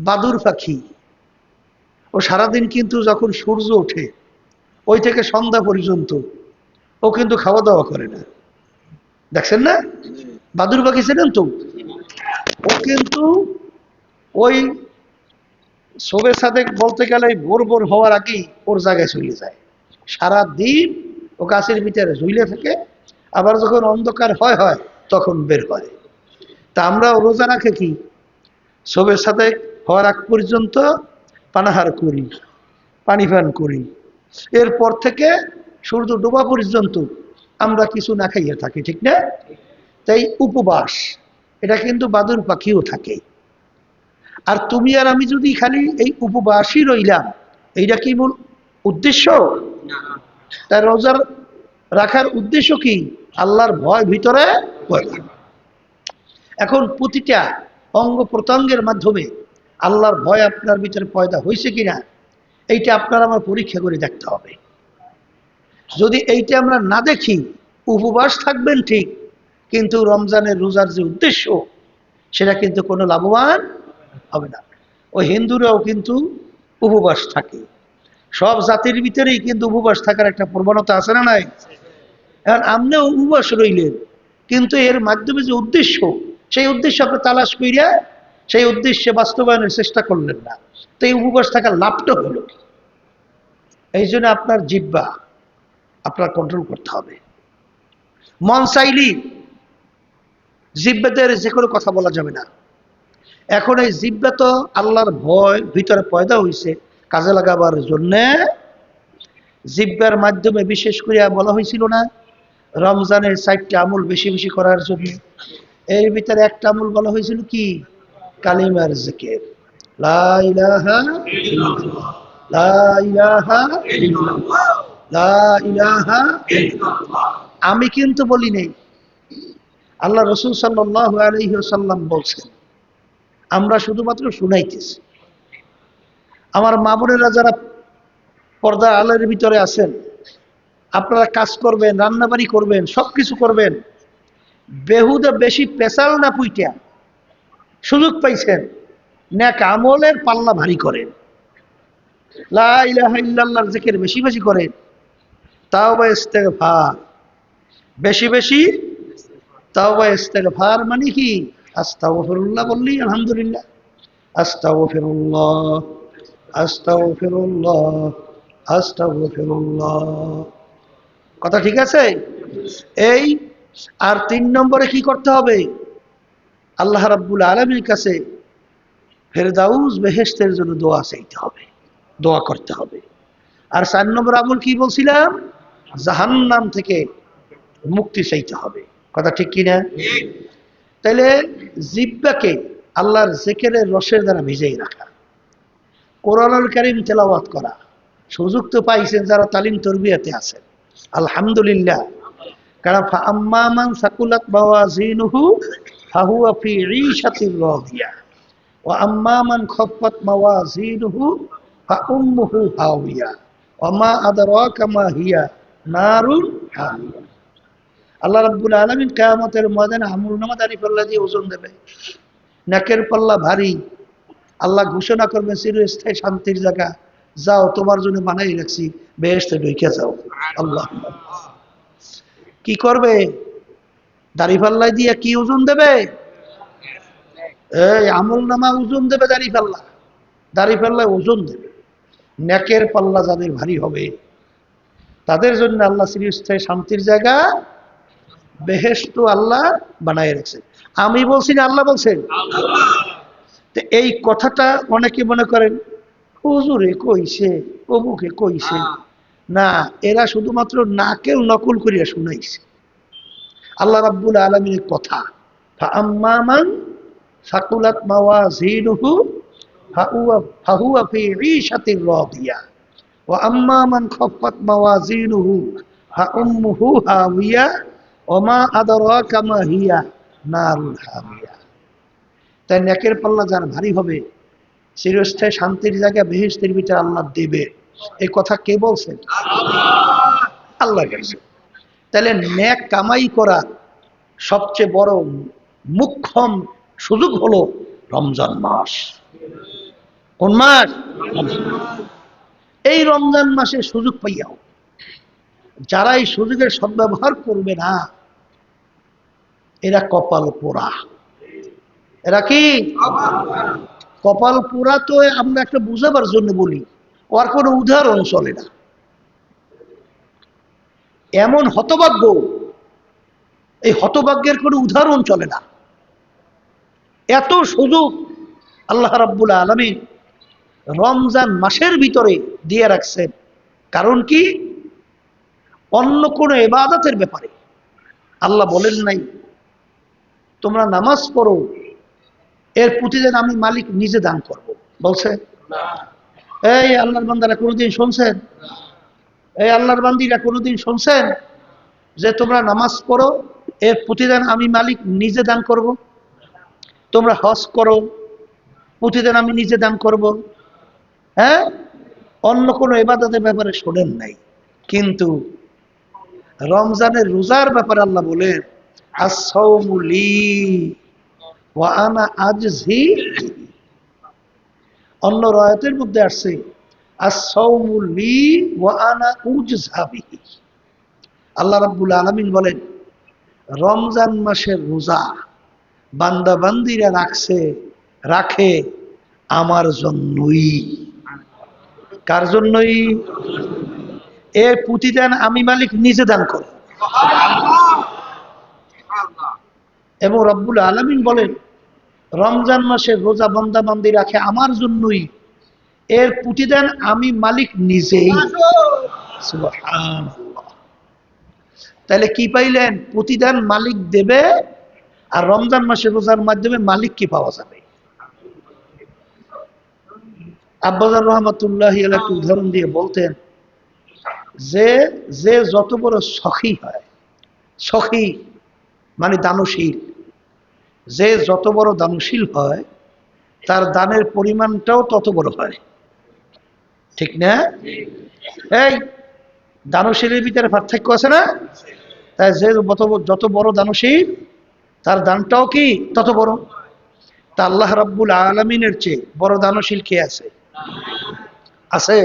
বাদুর পাখি, ও সারাদিন কিন্তু যখন সূর্য ওঠে ওই থেকে সন্ধ্যা পর্যন্ত ও কিন্তু খাওয়া দাওয়া করে না। দেখছেন না? বাদুর পাখি ছিলেন তো, ও কিন্তু ওই শোবে সাদেক বলতে গেলে ভোর ভোর হওয়ার আগেই ওর জায়গায় চলে যায়। সারা দিন ও গাছের ভিতরে ঝুলে থাকে, আবার যখন অন্ধকার হয় হয় তখন বের হয়। তা আমরা রোজা রাখে কি শোবে সাদেক হওয়ার আগ পর্যন্ত পানাহার করি, পানি পান করি, এরপর থেকে সূর্য ডোবা পর্যন্ত আমরা কিছু না খাইয়ে থাকি, ঠিক না? তাই উপবাস, এটা কিন্তু বাদুর পাখিও থাকে। আর তুমি আর আমি যদি খালি এই উপবাসই রইলাম, এইটা কি মূল উদ্দেশ্য? তাই রোজার রাখার উদ্দেশ্য কি? আল্লাহর ভয় ভিতরে পয়দা। এখন প্রতিটা অঙ্গ প্রত্যঙ্গের মাধ্যমে আল্লাহর ভয় আপনার ভিতরে পয়দা হয়েছে কিনা এইটা আপনার আমার পরীক্ষা করে দেখতে হবে। যদি এইটা আমরা না দেখি, উপবাস থাকবেন ঠিক, কিন্তু রমজানের রোজার যে উদ্দেশ্য সেটা কিন্তু কোনো লাভবান হবে না। ওই হিন্দুরাও কিন্তু উপবাস থাকে, সব জাতির ভিতরেই কিন্তু উপবাস থাকার একটা প্রবণতা আছে না নাই? এখন আপনিও উপবাস রইলেন, কিন্তু এর মাধ্যমে যে উদ্দেশ্য, সেই উদ্দেশ্য আপনি তালাশ কইরা সেই উদ্দেশ্যে বাস্তবায়নের চেষ্টা করলেন না। তো এই উপবাস থাকার লাভটা হলো কি? এই জন্য আপনার জিহ্বা আপনার কন্ট্রোল করতে হবে। মন চাইলি জিহ্বাদের যে কোনো কথা বলা যাবে না। এখন এই জিহ্বা তো আল্লাহর ভয় ভিতরে পয়দা হয়েছে, কাজে লাগাবার জন্যে জিহ্বার মাধ্যমে বিশেষ করে বলা হয়েছিল না রমজানের 4টা আমল বেশি বেশি করার জন্য? এর ভিতরে একটা আমল বলা হয়েছিল কি? কালিমার জিকির, লা ইলাহা ইল্লাল্লাহ, লা ইলাহা ইল্লাল্লাহ, লা ইলাহা ইল্লাল্লাহ। আমি কিন্তু বলি নেই, আল্লাহ রাসূল সাল্লাল্লাহু আলাইহি ওয়াসাল্লাম বলছেন, আমরা শুধুমাত্র শুনাইতেছি। আমার মা বোনেরা যারা পর্দা আলের ভিতরে আছেন, আপনারা কাজ করবেন, রান্নাবাড়ি করবেন, সবকিছু করবেন, বেহুদা বেশি পেশাল না পুইটা সুযোগ পাইছেন, নেক আমলের পাল্লা ভারী করেন, লা ইলাহা ইল্লাল্লাহর জিকির বেশি বেশি করেন, তাওবা ইস্তেগফার বেশি বেশি, তাওবা ইস্তেগফার মানে কি? আস্তাগফিরুল্লাহ বললি আলহামদুলিল্লাহ, আস্তাগফিরুল্লাহ, আস্তাগফিরুল্লাহ, আস্তাগফিরুল্লাহ। কথা ঠিক আছে? এই আর 3 নম্বরে কি করতে হবে? আল্লাহ রাব্বুল আলামিনের কাছে ফেরদাউস বেহেশতের জন্য দোয়া চাইতে হবে, দোয়া করতে হবে। আর 4 নম্বর আমল কি বলছিলাম? জাহান্নাম থেকে মুক্তি চাইতে হবে। কথা ঠিক কিনা? তাইলে জিহ্বাকে আল্লাহর জিকিরের রসের দ্বারা ভিজাই রাখা, কোরআনুল কারীম তেলাওয়াত করা। সুযোগ তো পাইছেন যারা তালিম তরবিয়াতে আছেন, আলহামদুলিল্লাহ। কারণ ফাআম্মা মান সাকুলাত মাওয়াজিনুহু ফাহুয়া ফি ঈশাতির রাদিয়া ওয়া আম্মা মান খাফফাত মাওয়াজিনুহু ফাউম্মুহু হাওিয়া ওয়া মা আদরাকা মা হিয়া নারুন হামিয়া। আল্লাহ রাব্বুল আলামিন কিয়ামতের ময়দানে আমলনামা দাঁড়ি পাল্লা দিয়ে ওজন দেবে, নেকের পাল্লা ভারী। আল্লাহ ঘোষণা করবে চিরস্থায়ী শান্তির জায়গা, যাও তোমার জন্য বানাই রাখছি, বেহেশতে ঢুকে যাও। আল্লাহ কি করবে? দাড়ি পাল্লাই দিয়ে কি ওজন দেবে? এই আমল নামা ওজন দেবে, দাড়ি পাল্লা, দাড়ি পাল্লায় ওজন দেবে। নেকের পাল্লা যাদের ভারী হবে তাদের জন্য আল্লাহ চিরস্থায়ী শান্তির জায়গা বেহেশত আল্লাহ বানায় রাখছে। আমি বলছি না, আল্লাহ বলছেন। তো এই কথাটা অনেকে মনে করেন হুজুরে কইছে, অমুকে কইছে, না, এরা শুধুমাত্র নাকেল নকল করিয়া শুনাইছে। আল্লাহ রাব্বুল আলামিনের কথা, ফাআম্মা মান সাকুলাত মাওয়াজিনুহু ফাহুয়া ফি ঈশাতির রাদিয়া ওয়া আম্মা মান খাফফাত মাওয়াজিনুহু ফাউম্মুহু হাওিয়া ওয়া মা আদরাকা মা হিয়া নারুল হামিয়া। তাই নেকের পাল্লা যার ভারী হবে চিরস্থায়ী শান্তির জায়গা বেহেশতের ভিতরে আল্লাহ দেবে। এই কথা কে বলছেন? আল্লাহ বলছেন। তাহলে নেক কামাই করা সবচেয়ে বড় মুখ্যম সুযোগ হলো রমজান মাস। কোন মাস? এই রমজান মাসে সুযোগ পাইয়াও যারা এই সুযোগের সদ্ব্যবহার করবে না, এরা কপাল পোড়া। এরা কি কপাল পোড়া? তো আমরা একটা বুঝাবার জন্য বলি, ওর কোনো উদাহরণ চলে না। এমন হতভাগ্য, এই হতভাগ্যের কোনো উদাহরণ চলে না। এত সুযোগ আল্লাহ রাব্বুল আলামিন রমজান মাসের ভিতরে দিয়ে রাখছেন। কারণ কি? অন্য কোনো ইবাদতের ব্যাপারে আল্লাহ বলেন নাই তোমরা নামাজ পড়ো, এর প্রতিদিন আমি মালিক নিজে দান করব। বলছে? এই আল্লাহর বান্দারা কোনোদিন শুনছেন? এই আল্লাহর বান্দিরা কোনোদিন শুনছেন যে তোমরা নামাজ পড়ো, এর প্রতিদান আমি মালিক নিজে দান করব? তোমরা হজ করো, প্রতিদিন আমি নিজে দান করব? হ্যাঁ, অন্য কোনো ইবাদতের ব্যাপারে শোনেন নাই। কিন্তু রমজানের রোজার ব্যাপারে আল্লাহ বলেন আস-সাওমু লি ওয়া আনা আজজি। অন্য রায়াতের মধ্যে আসছে আস-সাওমু লি ওয়া আনা উজজা বিহি। আল্লাহ রাব্বুল আলামিন বলেন রমজান মাসের রোজা বান্দা বান্দিরা রাখে আমার জন্যই। কার জন্যই? এর প্রতিদান আমি মালিক নিজে দান করব। এবং রব্বুল আলামিন বলেন রমজান মাসে রোজা বান্দা বান্দি রাখে আমার জন্যই, এর প্রতিদান আমি মালিক নিজেই। সুবহানাল্লাহ। তাহলে কি পাইলেন? প্রতিদান মালিক দেবে, আর রমজান মাসে রোজার মাধ্যমে মালিক কি পাওয়া যাবে? আব্বাজার রহমাতুল্লাহ একটা উদাহরণ দিয়ে বলতেন যে যে যত বড় সখী হয়, সখী মানে দানশীল, যে যত বড় দানশীল হয় তার দানের পরিমাণটাও তত বড় হয়। ঠিক না? এই দানশীলের ভিতরে পার্থক্য আছে না? তাই যে যত বড় দানশীল তার দানটাও কি তত বড়। তা আল্লাহ রাব্বুল আলামিনের চেয়ে বড় দানশীল কে আছে? আছে?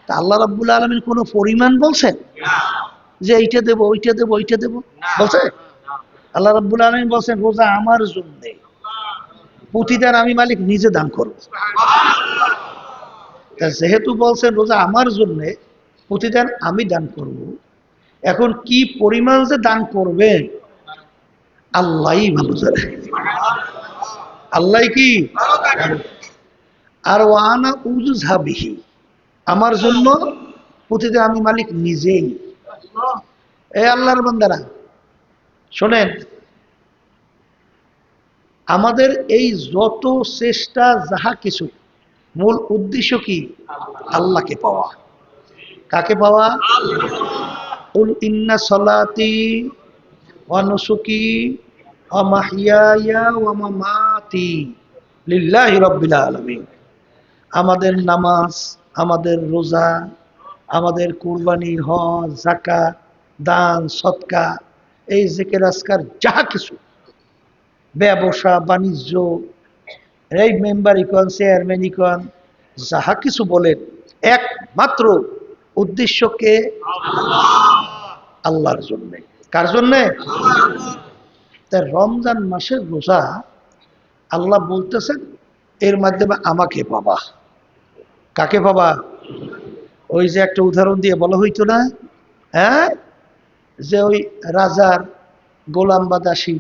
তা আল্লাহ রাব্বুল আলামিন কোনো পরিমাণ বলছেন যে এইটা দেব ওইটা দেব ওইটা দেব? বলছে? আল্লাহ রাব্বুল আলামিন বলছেন রোজা আমার জন্য, প্রতিদান আমি মালিক নিজে দান করব। তা যেহেতু বলছেন রোজা আমার জন্য, প্রতিদান আমি দান করব, এখন কি পরিমাণ যে দান করবেন আল্লাহই ভালো জানে। আল্লাহ কি? আর ওয়ানা উজজা বিহি, আমার জন্য প্রতিদিন আমি মালিক নিজেই। এই আল্লাহর বান্দারা শোনেন, আমাদের এই যত চেষ্টা যাহা কিছু মূল উদ্দেশ্য কি? আল্লাহকে পাওয়া। কাকে পাওয়া? কুল ইন্না সলাতি ওয়া নুসুকি ওয়া মাহইয়ায়া ওয়া মামাতি লিল্লাহি রাব্বিল আলামিন। আমাদের নামাজ, আমাদের রোজা, আমাদের কুরবানি, হজ, যাকাত, দান, সদকা, এই জিকির আজকার যাহা কিছু, ব্যবসা বাণিজ্য, এই মেম্বার ইকন চেয়ারম্যান ইকন যাহা কিছু বলেন, একমাত্র উদ্দেশ্যকে আল্লাহর জন্যে। কার জন্যে? তাই রমজান মাসের রোজা আল্লাহ বলতেছেন এর মাধ্যমে আমাকে পাবা। কাকে পাবা? ওই যে একটা উদাহরণ দিয়ে বলা হইতো না, হ্যাঁ, যে ওই রাজার গোলাম বা দাসী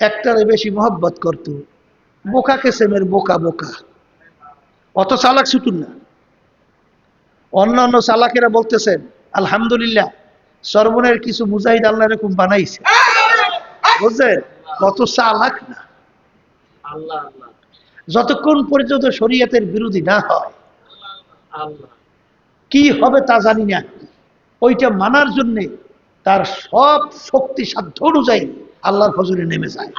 একটারে বেশি মহব্বত করত, বোকা কেসেমের বোকা বোকা, অত চালাক ছুটুন না। অন্যান্য চালাকেরা বলতেছেন আলহামদুলিল্লাহ সর্বনের কিছু মুজাহিদ আল্লাহ এরকম বানাইছে, বুঝছেন? কত চালাক না। যতক্ষণ পর্যন্ত শরীয়তের বিরোধী না হয় কি হবে তা জানি না, ওইটা মানার জন্য তার সব শক্তি সাধ্য অনুযায়ী আল্লাহর ফজরে নেমে যায়।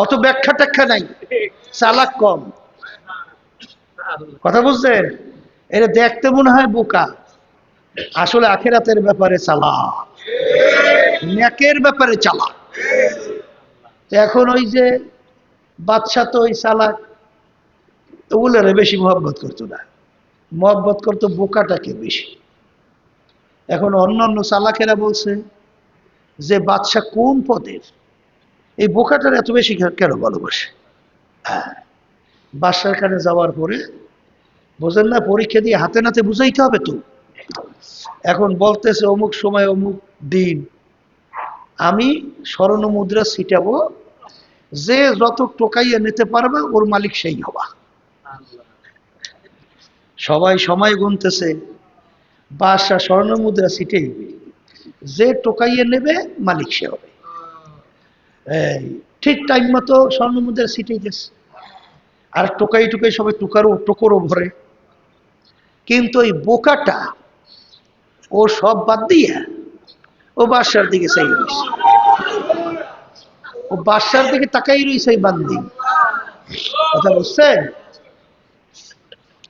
অত ব্যাখ্যা ট্যাখ্যা নাই, চালাক কম। কথা বুঝছেন? এটা দেখতে মনে হয় বোকা, আসলে আখিরাতের ব্যাপারে চালাক, নেকের ব্যাপারে চালাক। এখন ওই যে বাদশাহ তো ওই চালাক, ওগুলোরে বেশি মহব্বত করতো না, মহব্বত করতো বোকাটাকে বেশি। এখন অন্য অন্য চালাকেরা বলছে যে বাদশাহ কোন পদের, এই বোকাটার এত বেশি কেন ভালোবাসে। হ্যাঁ, বাদশার কানে যাওয়ার পরে বোঝেন না, পরীক্ষা দিয়ে হাতে নাতে বুঝাইতে হবে তো। এখন বলতেছে অমুক সময় অমুক দিন আমি স্বর্ণ মুদ্রা ছিটাবো, যে যত টোকাইয়া নিতে পারবে ওর মালিক সেই হবা। সবাই সময় গুনতেছে, বাদশা স্বর্ণ মুদ্রা ছিটাইবে, যে টোকাইয়া নেবে মালিক সে হবে। এই ঠিক টাইম মতো স্বর্ণ মুদ্রা ছিটাইতেছে, আর টোকাই টুকাই সবাই টোকরও ভরে। কিন্তু ওই বোকাটা ও সব বাদ দিয়া ও বাদশার দিকে চাই রয়েছে, ও বাদশার দিকে তাকাই রয়েছে এই বান্দি। কথা বুঝছেন?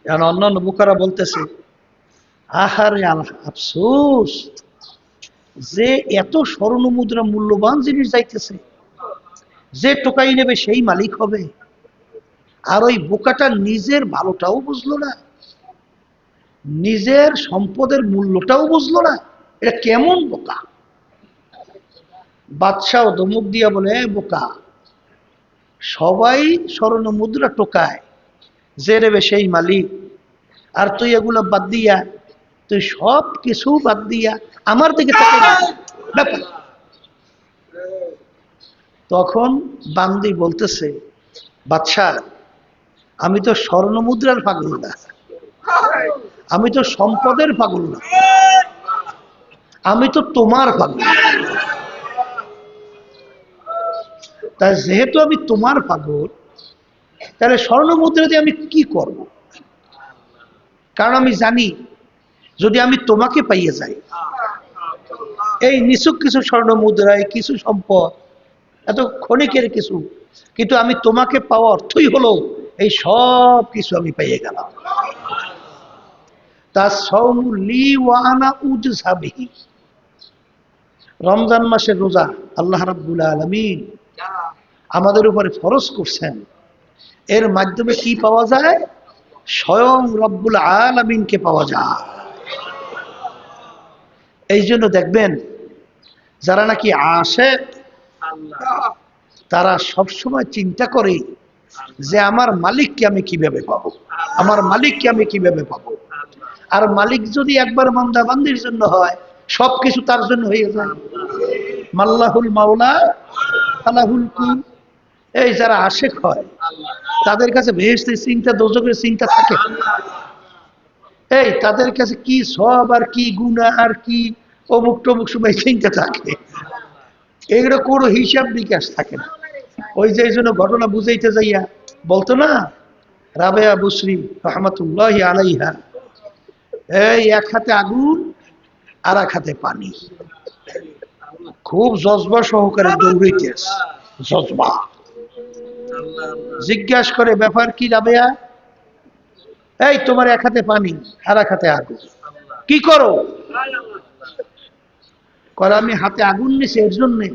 এখন অন্যান্য বোকারা বলতেছে আহারে আফসোস, যে এত স্বর্ণ মুদ্রা মূল্যবান জিনিস যাইতেছে, যে টোকাই নেবে সেই মালিক হবে, আর ওই বোকাটা নিজের ভালোটাও বুঝলো না, নিজের সম্পদের মূল্যটাও বুঝলো না। এটা কেমন বোকা! বাদশাহ ধমক দিয়া বলে, বোকা, সবাই স্বর্ণ মুদ্রা টোকায়, যে নেবে সেই মালিক, আর তুই এগুলো বাদ দিয়া, তুই সব কিছু বাদ দিয়া আমার দিকে ব্যাপার। তখন বান্দি বলতেছে, বাদশাহ, আমি তো স্বর্ণ মুদ্রার পাগল না, আমি তো সম্পদের পাগল না, আমি তো তোমার পাগল। তাই যেহেতু আমি তোমার পাগল, তাহলে স্বর্ণ মুদ্রা দিয়ে আমি কি করব? কারণ আমি জানি যদি আমি তোমাকে পাইয়ে যাই, এই নিছক কিছু স্বর্ণ মুদ্রায় কিছু সম্পদ, এত ক্ষণিকের কিছু, কিন্তু আমি তোমাকে পাওয়া অর্থই হলো এই সব কিছু আমি পাইয়ে গেলাম। তা সাওমু লি ওয়া আনা উজযা বিহি। রমজান মাসের রোজা আল্লাহ রাব্বুল আলামিন আমাদের উপরে ফরজ করছেন, এর মাধ্যমে কি পাওয়া যায়? স্বয়ং রব্বুল আলামিনকে পাওয়া যায়। এই জন্য দেখবেন যারা নাকি আশিক, তারা সবসময় চিন্তা করে যে আমার মালিককে আমি কিভাবে পাবো, আমার মালিককে আমি কিভাবে পাবো। আর মালিক যদি একবার বান্দা বান্দির জন্য হয়, সবকিছু তার জন্য হয়ে যায়। মাল্লাহুল মাওলা ফালাহুল কুল। এই যারা আশিক হয়, তাদের কাছে বেহেশতের চিন্তা দোজখের চিন্তা থাকে। এই তাদের কাছে কি সব আর কি গুনাহ আর কি অমুক টমুক সময় চিন্তা থাকে, এগুলো কোনো হিসাব বিকাশ থাকে না। ওই যে এই জন্য ঘটনা বুঝাইতে যাইয়া বলতো না রাবেয়া বুসরি রহমতুল্লাহি আলাইহা, এই এক হাতে আগুন আর এক হাতে পানি, খুব জজবা সহকারে দৌড়াইতে আছে, জজবা। জিজ্ঞাসা করে, ব্যাপার কি রাবেয়া? এই তোমার এক হাতে পানি আর এক হাতে আগুন, কি করো? করে আমি হাতে আগুন নিছি এর জন্যে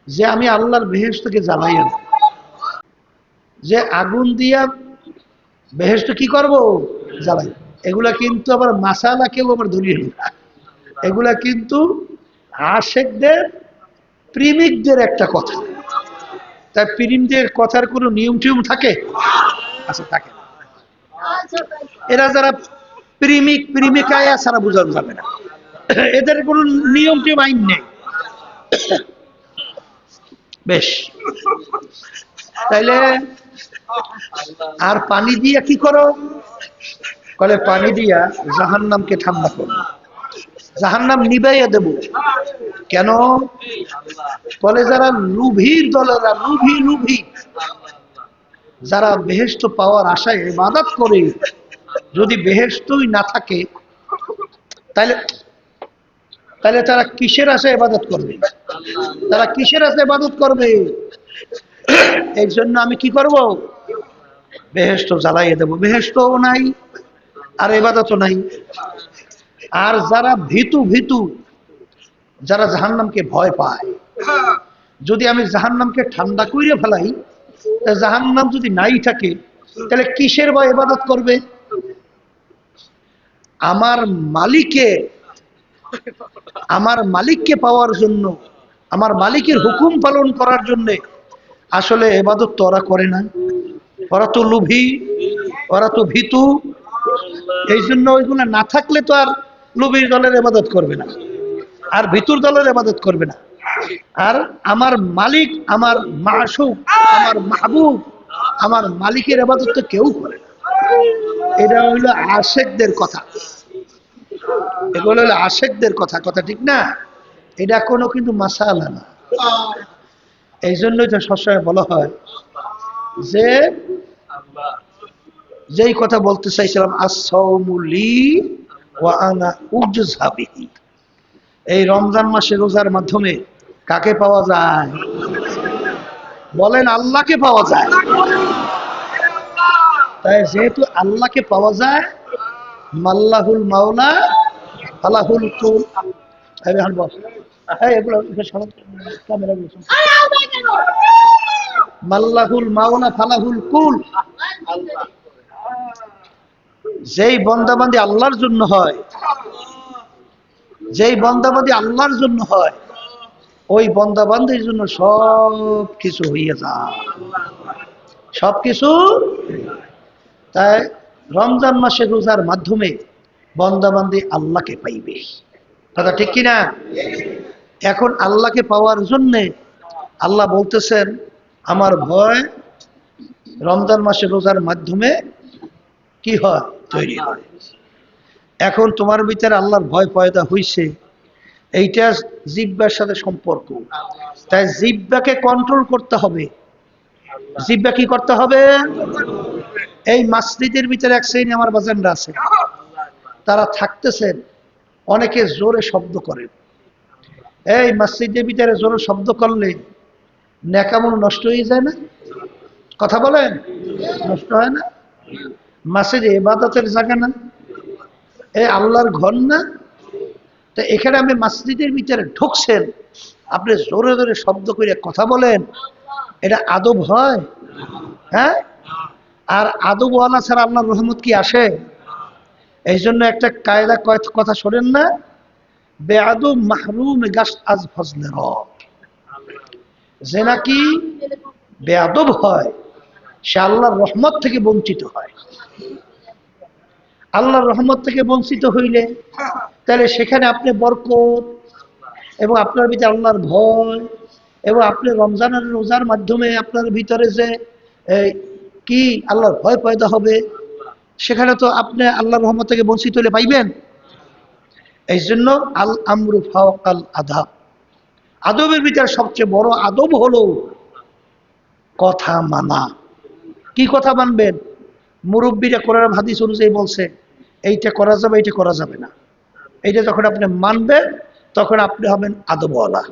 যে আমি আল্লাহর বেহেশতকে জ্বালাই আনব, যে আগুন দিয়া বেহেশত কি করব? জ্বালাই। এগুলা কিন্তু আবার মাসালা কেউ আবার ধরিয়ে না, এগুলা কিন্তু আশেকদের প্রেমিকদের একটা কথা। তাই প্রেমিকদের কথার কোনো নিয়ম টিয়ম থাকে? আচ্ছা, থাকে না। এরা যারা প্রেমিক প্রেমিকায় ছাড়া বোঝানো যাবে না, এদের কোনো নিয়ম টিয়ম আইন নেই। বেশ, তাইলে আর পানি দিয়া কি করো? বলে পানি দিয়া জাহান্নামকে ঠান্ডা করো, জাহান্নাম নিবাইয়া দেব। কেন? বলে যারা লুভির দলেরা, লুভি লুভি, যারা বেহেশত পাওয়ার আশায় ইবাদত করে, যদি বেহেশতই না থাকে তাহলে তাহলে তারা কিসের আশায় ইবাদত করবে? তারা কিসের আশায় ইবাদত করবে? এই জন্য আমি কি করব? বেহেশত জ্বালাইয়ে দেব। বেহেশতও নাই আর ইবাদতও নাই। আর যারা ভীতু ভীতু, যারা জাহান্নামকে ভয় পায়, যদি আমি জাহান্নামকে ঠান্ডা কইরে ফেলাই জাহান্নাম যদি নাই থাকে তাহলে কিসের বা ইবাদত করবে? আমার মালিকে আমার মালিককে পাওয়ার জন্য, আমার মালিকের হুকুম পালন করার জন্য আসলে ইবাদত তো ওরা করে না। ওরা তো লোভী, ওরা তো ভীতু। এই জন্য ওইগুলো না থাকলে তো আর লোভীর দলের ইবাদত করবে না, আর ভীতুর দলের ইবাদত করবে না। আর আমার মালিক, আমার মাশুক, আমার মাহবুব, আমার মালিকের ইবাদত তো কেউ করে না। এটা হইলো আশেকদের কথা, এগুলো হলো আশেকদের কথা, কথা ঠিক না? এটা কোনো কিন্তু মাসালা না। এই জন্যই তো সবসময় বলা হয় যে, যেই কথা বলতে চাইছিলাম, as-sawmu li wa ana ujza bihi। এই রমজান মাসে রোজার মাধ্যমে কাকে পাওয়া যায়? বলেন, আল্লাহকে পাওয়া যায়। তাই যেহেতু আল্লাহকে পাওয়া যায়, মাল্লাহুল মাওলা ফালাহুল কুল। মাল্লাহুল মাওলা ফালাহুল কুল। যেই বন্দাবান্দি আল্লাহর জন্য হয়, যেই বন্দাবান্দি আল্লাহর জন্য হয়, ওই বন্দাবান্দির জন্য সব কিছু হইয়া যায়, সব কিছু। তাই রমজান মাসে রোজার মাধ্যমে বন্দাবান্দি আল্লাহকে পাইবে, কথা ঠিক কিনা? এখন আল্লাহকে পাওয়ার জন্য আল্লাহ বলতেছেন, আমার ভয় রমজান মাসে রোজার মাধ্যমে কি হয়? তৈরি হয়। এখন তোমার ভিতরে আল্লাহর ভয় পয়দা হইছে, এইটা জিহ্বার সাথে সম্পর্ক। তাই জিহ্বাকে কন্ট্রোল করতে হবে। জিহ্বা কি করতে হবে? এই মসজিদের ভিতরে এক শ্রেণী আমার বাজানরা আছে, তারা থাকতেছেন, অনেকে জোরে শব্দ করেন। এই মসজিদের ভিতরে জোরে শব্দ করলে নেকামল নষ্ট হয়ে যায় না? কথা বলেন, নষ্ট হয় না? মসজিদে ইবাদতের জায়গা না? এই আল্লাহর ঘর না? তো এখানে আপনি মসজিদের ভিতরে ঢুকছেন, আপনি জোরে জোরে শব্দ করে কথা বলেন, এটা আদব হয়? হ্যাঁ? আর আদবওয়ালা ছাড়া আল্লাহর রহমত কি আসে? এই জন্য একটা কায়দা কথা শোনেন না, বেআদব মাহরুম গাছ আজ ফজলে রব। যে নাকি বেআদব হয় সে আল্লাহর রহমত থেকে বঞ্চিত হয়। আল্লাহর রহমত থেকে বঞ্চিত হইলে তাহলে সেখানে আপনি বরকত এবং আপনার ভিতরে আল্লাহর ভয় এবং আপনি রমজানের রোজার মাধ্যমে আপনার ভিতরে যে কি আল্লাহর ভয় পয়দা হবে, সেখানে তো আপনি আল্লাহর রহমত থেকে বঞ্চিত হলে পাইবেন। এই জন্য আল আমরু ফাওকাল আদাব, আদবের ভিতরে সবচেয়ে বড় আদব হলো কথা মানা। কি কথা মানবেন? মুরব্বীরা কোরআন হাদিস অনুযায়ী বলছে এইটা করা যাবে, এইটা করা যাবে না। এইটা যখন আপনি মানবেন তখন আপনি হবেন আদবওয়ালা।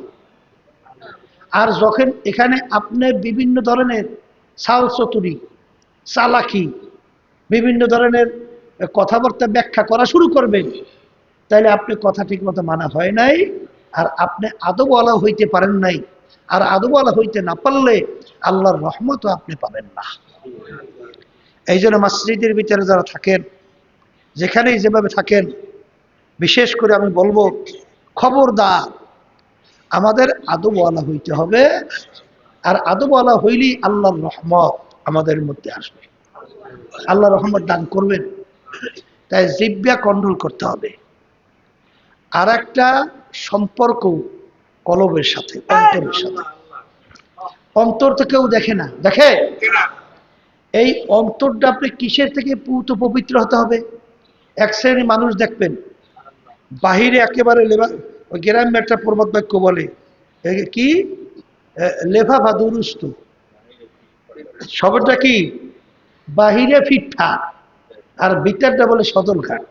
আর যখন এখানে আপনি বিভিন্ন ধরনের চাল চতুরি, চালাকি, বিভিন্ন ধরনের কথাবার্তা ব্যাখ্যা করা শুরু করবেন, তাইলে আপনি কথা ঠিক মতো মানা হয় নাই, আর আপনি আদবওয়ালা হইতে পারেন নাই। আর আদবওয়ালা হইতে না পারলে আল্লাহর রহমতও আপনি পাবেন না। এই জন্য মসজিদের ভিতরে যারা থাকেন, যেখানেই যেভাবে থাকেন, বিশেষ করে আমি বলবো, খবরদার আমাদের আদবওয়ালা হইতে হবে। আর আদবওয়ালা হইলেই আল্লাহর রহমত আমাদের মধ্যে আসবে, আল্লাহ রহমত দান করবেন। তাই জিহ্বা কন্ট্রোল করতে হবে। আর একটা সম্পর্ক কলবের সাথে, অন্তরের সাথে। অন্তর তো কেউ দেখে না, দেখে? এই অন্তরটা আপনি কিসের থেকে পুত পবিত্র হতে হবে? এক শ্রেণী মানুষ দেখবেন বাহিরে একেবারে ওই গ্রামে একটা প্রবাদ বাক্য বলে কি, লেফাফা দুরুস্ত, শব্দটা কি? বাহিরে ফিটফা আর ভিতরটা বলে সদলঘাট।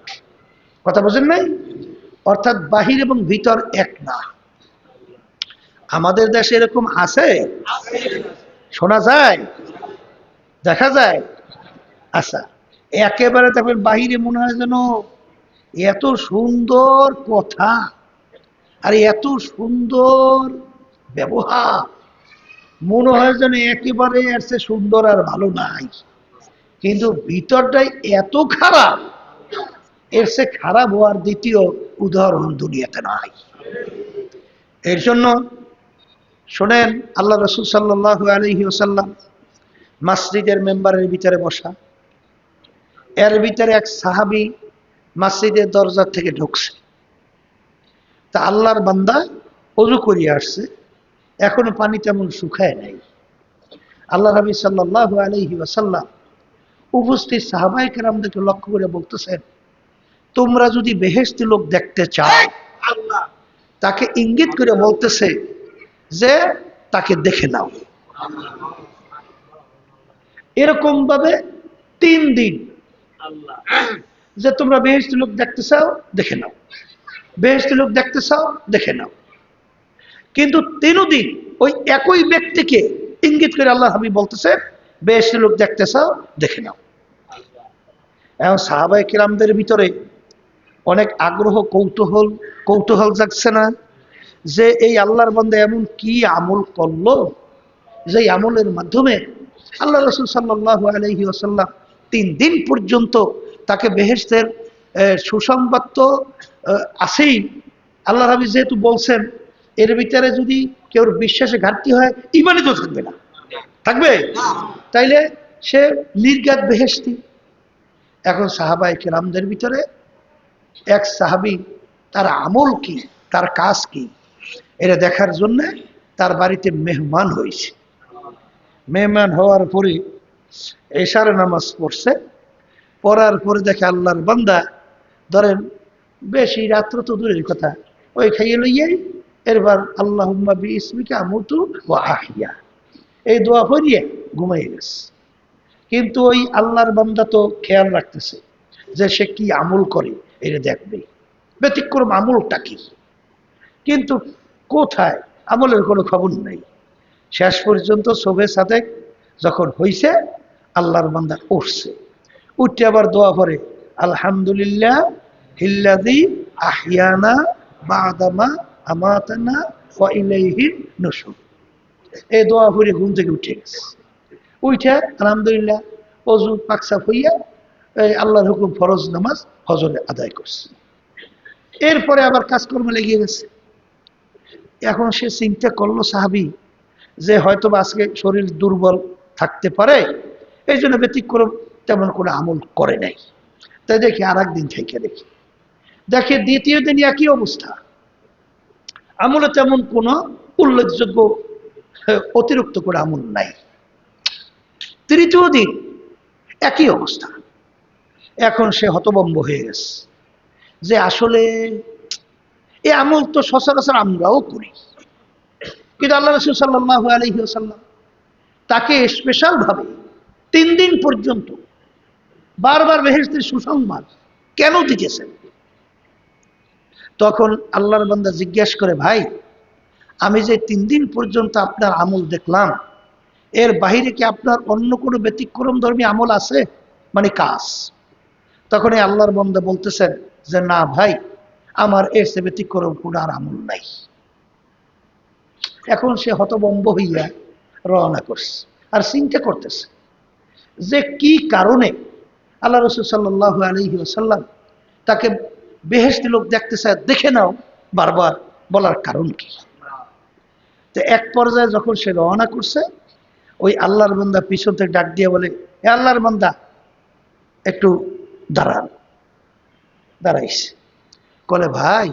কথা বোঝেন নাই? অর্থাৎ বাহির এবং ভিতর এক না। আমাদের দেশে এরকম আছে, শোনা যায়, দেখা যায়। আচ্ছা, একেবারে দেখবেন বাহিরে মনে হয় যেন এত সুন্দর কথা আর এত সুন্দর ব্যবহার, মনে হয় যেন একেবারে এর চেয়ে সুন্দর আর ভালো নাই, কিন্তু ভিতরটাই এত খারাপ, এর চেয়ে খারাপ হওয়ার দ্বিতীয় উদাহরণ দুনিয়াতে নাই। এর জন্য শোনেন, আল্লাহ রসুল সাল্লাল্লাহু আলাইহি ওয়াসাল্লাম মসজিদের মেম্বারের ভিতরে বসা, এর ভিতরে এক সাহাবী মসজিদের দরজা থেকে ঢুকছে। তা আল্লাহর বান্দা ওযু করিয়ে আসছে, এখনো পানি তেমন শুকায় নাই। আল্লাহ নবী সাল্লাল্লাহু আলাইহি ওয়াসাল্লাম উপস্থিত সাহাবায়ে কেরামদেরকে লক্ষ্য করে বলতেছেন, তোমরা যদি বেহেশতি লোক দেখতে চাও, তাকে ইঙ্গিত করে বলতেছে যে তাকে দেখে নাও। এরকম ভাবে 3 দিন যে তোমরা বেহেশতি লোক দেখতে চাও দেখে নাও, বেহেশতি লোক দেখতে চাও দেখে নাও। কিন্তু 3 দিন ওই একই ব্যক্তিকে ইঙ্গিত করে আল্লাহ হাবিব বলতেছে বেহেশতি লোক দেখতে চাও দেখে নাও। এখন সাহাবায়ে কেরামদের ভিতরে অনেক আগ্রহ, কৌতূহল জাগছে না যে এই আল্লাহর বান্দা এমন কি আমল করলো যে আমলের মাধ্যমে আল্লাহ রাসূল সাল্লাল্লাহু আলাইহি ওয়াসাল্লাম 3 দিন পর্যন্ত তাকে বেহেশতের সুসংবাদ তো আছেই। আল্লাহ নবী যেহেতু বলছেন, এর ভিতরে যদি কেউ বিশ্বাসে ঘাটতি হয়, ঈমানই তো থাকবে না, থাকবে? তাইলে সে নির্ঘাত বেহেশতি। এখন সাহাবায়ে কেরামদের ভিতরে এক সাহাবী, তার আমল কি, তার কাজ কি, এটা দেখার জন্য তার বাড়িতে মেহমান হয়েছে। মেহমান হওয়ার পরে এশার নামাজ পড়ছে, পড়ার পরে দেখে আল্লাহর বান্দা, ধরেন বেশি রাত্র তো দূরের কথা, ওই খাইয়ে লইয়াই এরবার আল্লাহুম্মা বিইসমিকা আমুতু ওয়া আহইয়া এই দোয়া পড়িয়ে ঘুমাইয়ে গেছে। কিন্তু ওই আল্লাহর বান্দা তো খেয়াল রাখতেছে যে সে কি আমল করে, এটা দেখবে ব্যতিক্রম আমলটা কি। কিন্তু কোথায়, আমলের কোনো খবর নেই। শেষ পর্যন্ত শোবে সাদেক যখন হইছে, আল্লাহর বান্দা উঠছে, উঠে আবার দোয়া করে আলহামদুলিল্লাহ হিল্লাযী আহইয়ানা বা'দামা আমাতানা ওয়া ইলাইহিন নুশুর। এই দোয়া পড়ে ঘুম থেকে উঠে গেছে। উঠে আলহামদুলিল্লাহ ওযু পাকসাফ হইয়া এই আল্লাহর হুকুম ফরজ নামাজ হজরে আদায় করছে। এরপরে আবার কাজকর্মে লেগে গেছে। এখন সে চিন্তা করলো সাহাবী যে হয়তো আজকে শরীর দুর্বল থাকতে পারে, এই জন্য ব্যতিক্রম তেমন কোনো আমল করে নাই। তাই দেখি আর একদিন থেকে দেখে দ্বিতীয় দিন একই অবস্থা, আমলে তেমন কোনো উল্লেখযোগ্য অতিরিক্ত করে আমল নাই। তৃতীয় দিন একই অবস্থা। এখন সে হতভম্ব হয়ে গেছে যে আসলে এই আমল তো সচরাচর আমরাও করি, কিন্তু আল্লাহ রাসূল সাল্লাল্লাহু আলাইহি ওয়াসাল্লাম তাকে স্পেশাল ভাবে 3 দিন পর্যন্ত বারবার বেহেশতের সুসংবাদ কেন দিতেছেন? তখন আল্লাহর বান্দা জিজ্ঞাসা করে, ভাই আমি যে 3 দিন পর্যন্ত আপনার আমল দেখলাম, এর বাহিরে কি আপনার অন্য কোনো ব্যতিক্রম ধর্মী আমল আছে, মানে কাজ? তখন এই আল্লাহর বান্দা বলতেছেন যে না ভাই, আমার এর চেয়ে ব্যতিক্রম কোনো আর আমল নাই। এখন সে হতভম্ব হইয়া রওনা করছে, আর চিন্তা করতেছে যে কি কারণে আল্লাহ রাসূল সাল্লাল্লাহু আলাইহি ওয়াসাল্লাম তাকে বেহেশতি লোক দেখতে চায়, দেখে নাও বারবার বলার কারণ কি। তো এক পর্যায়ে যখন সে রওনা করছে, ওই আল্লাহর বান্দা পিছন থেকে ডাক দিয়ে বলে, এ আল্লাহর বান্দা একটু দাঁড়ান। দাঁড়াইছে, বলে ভাই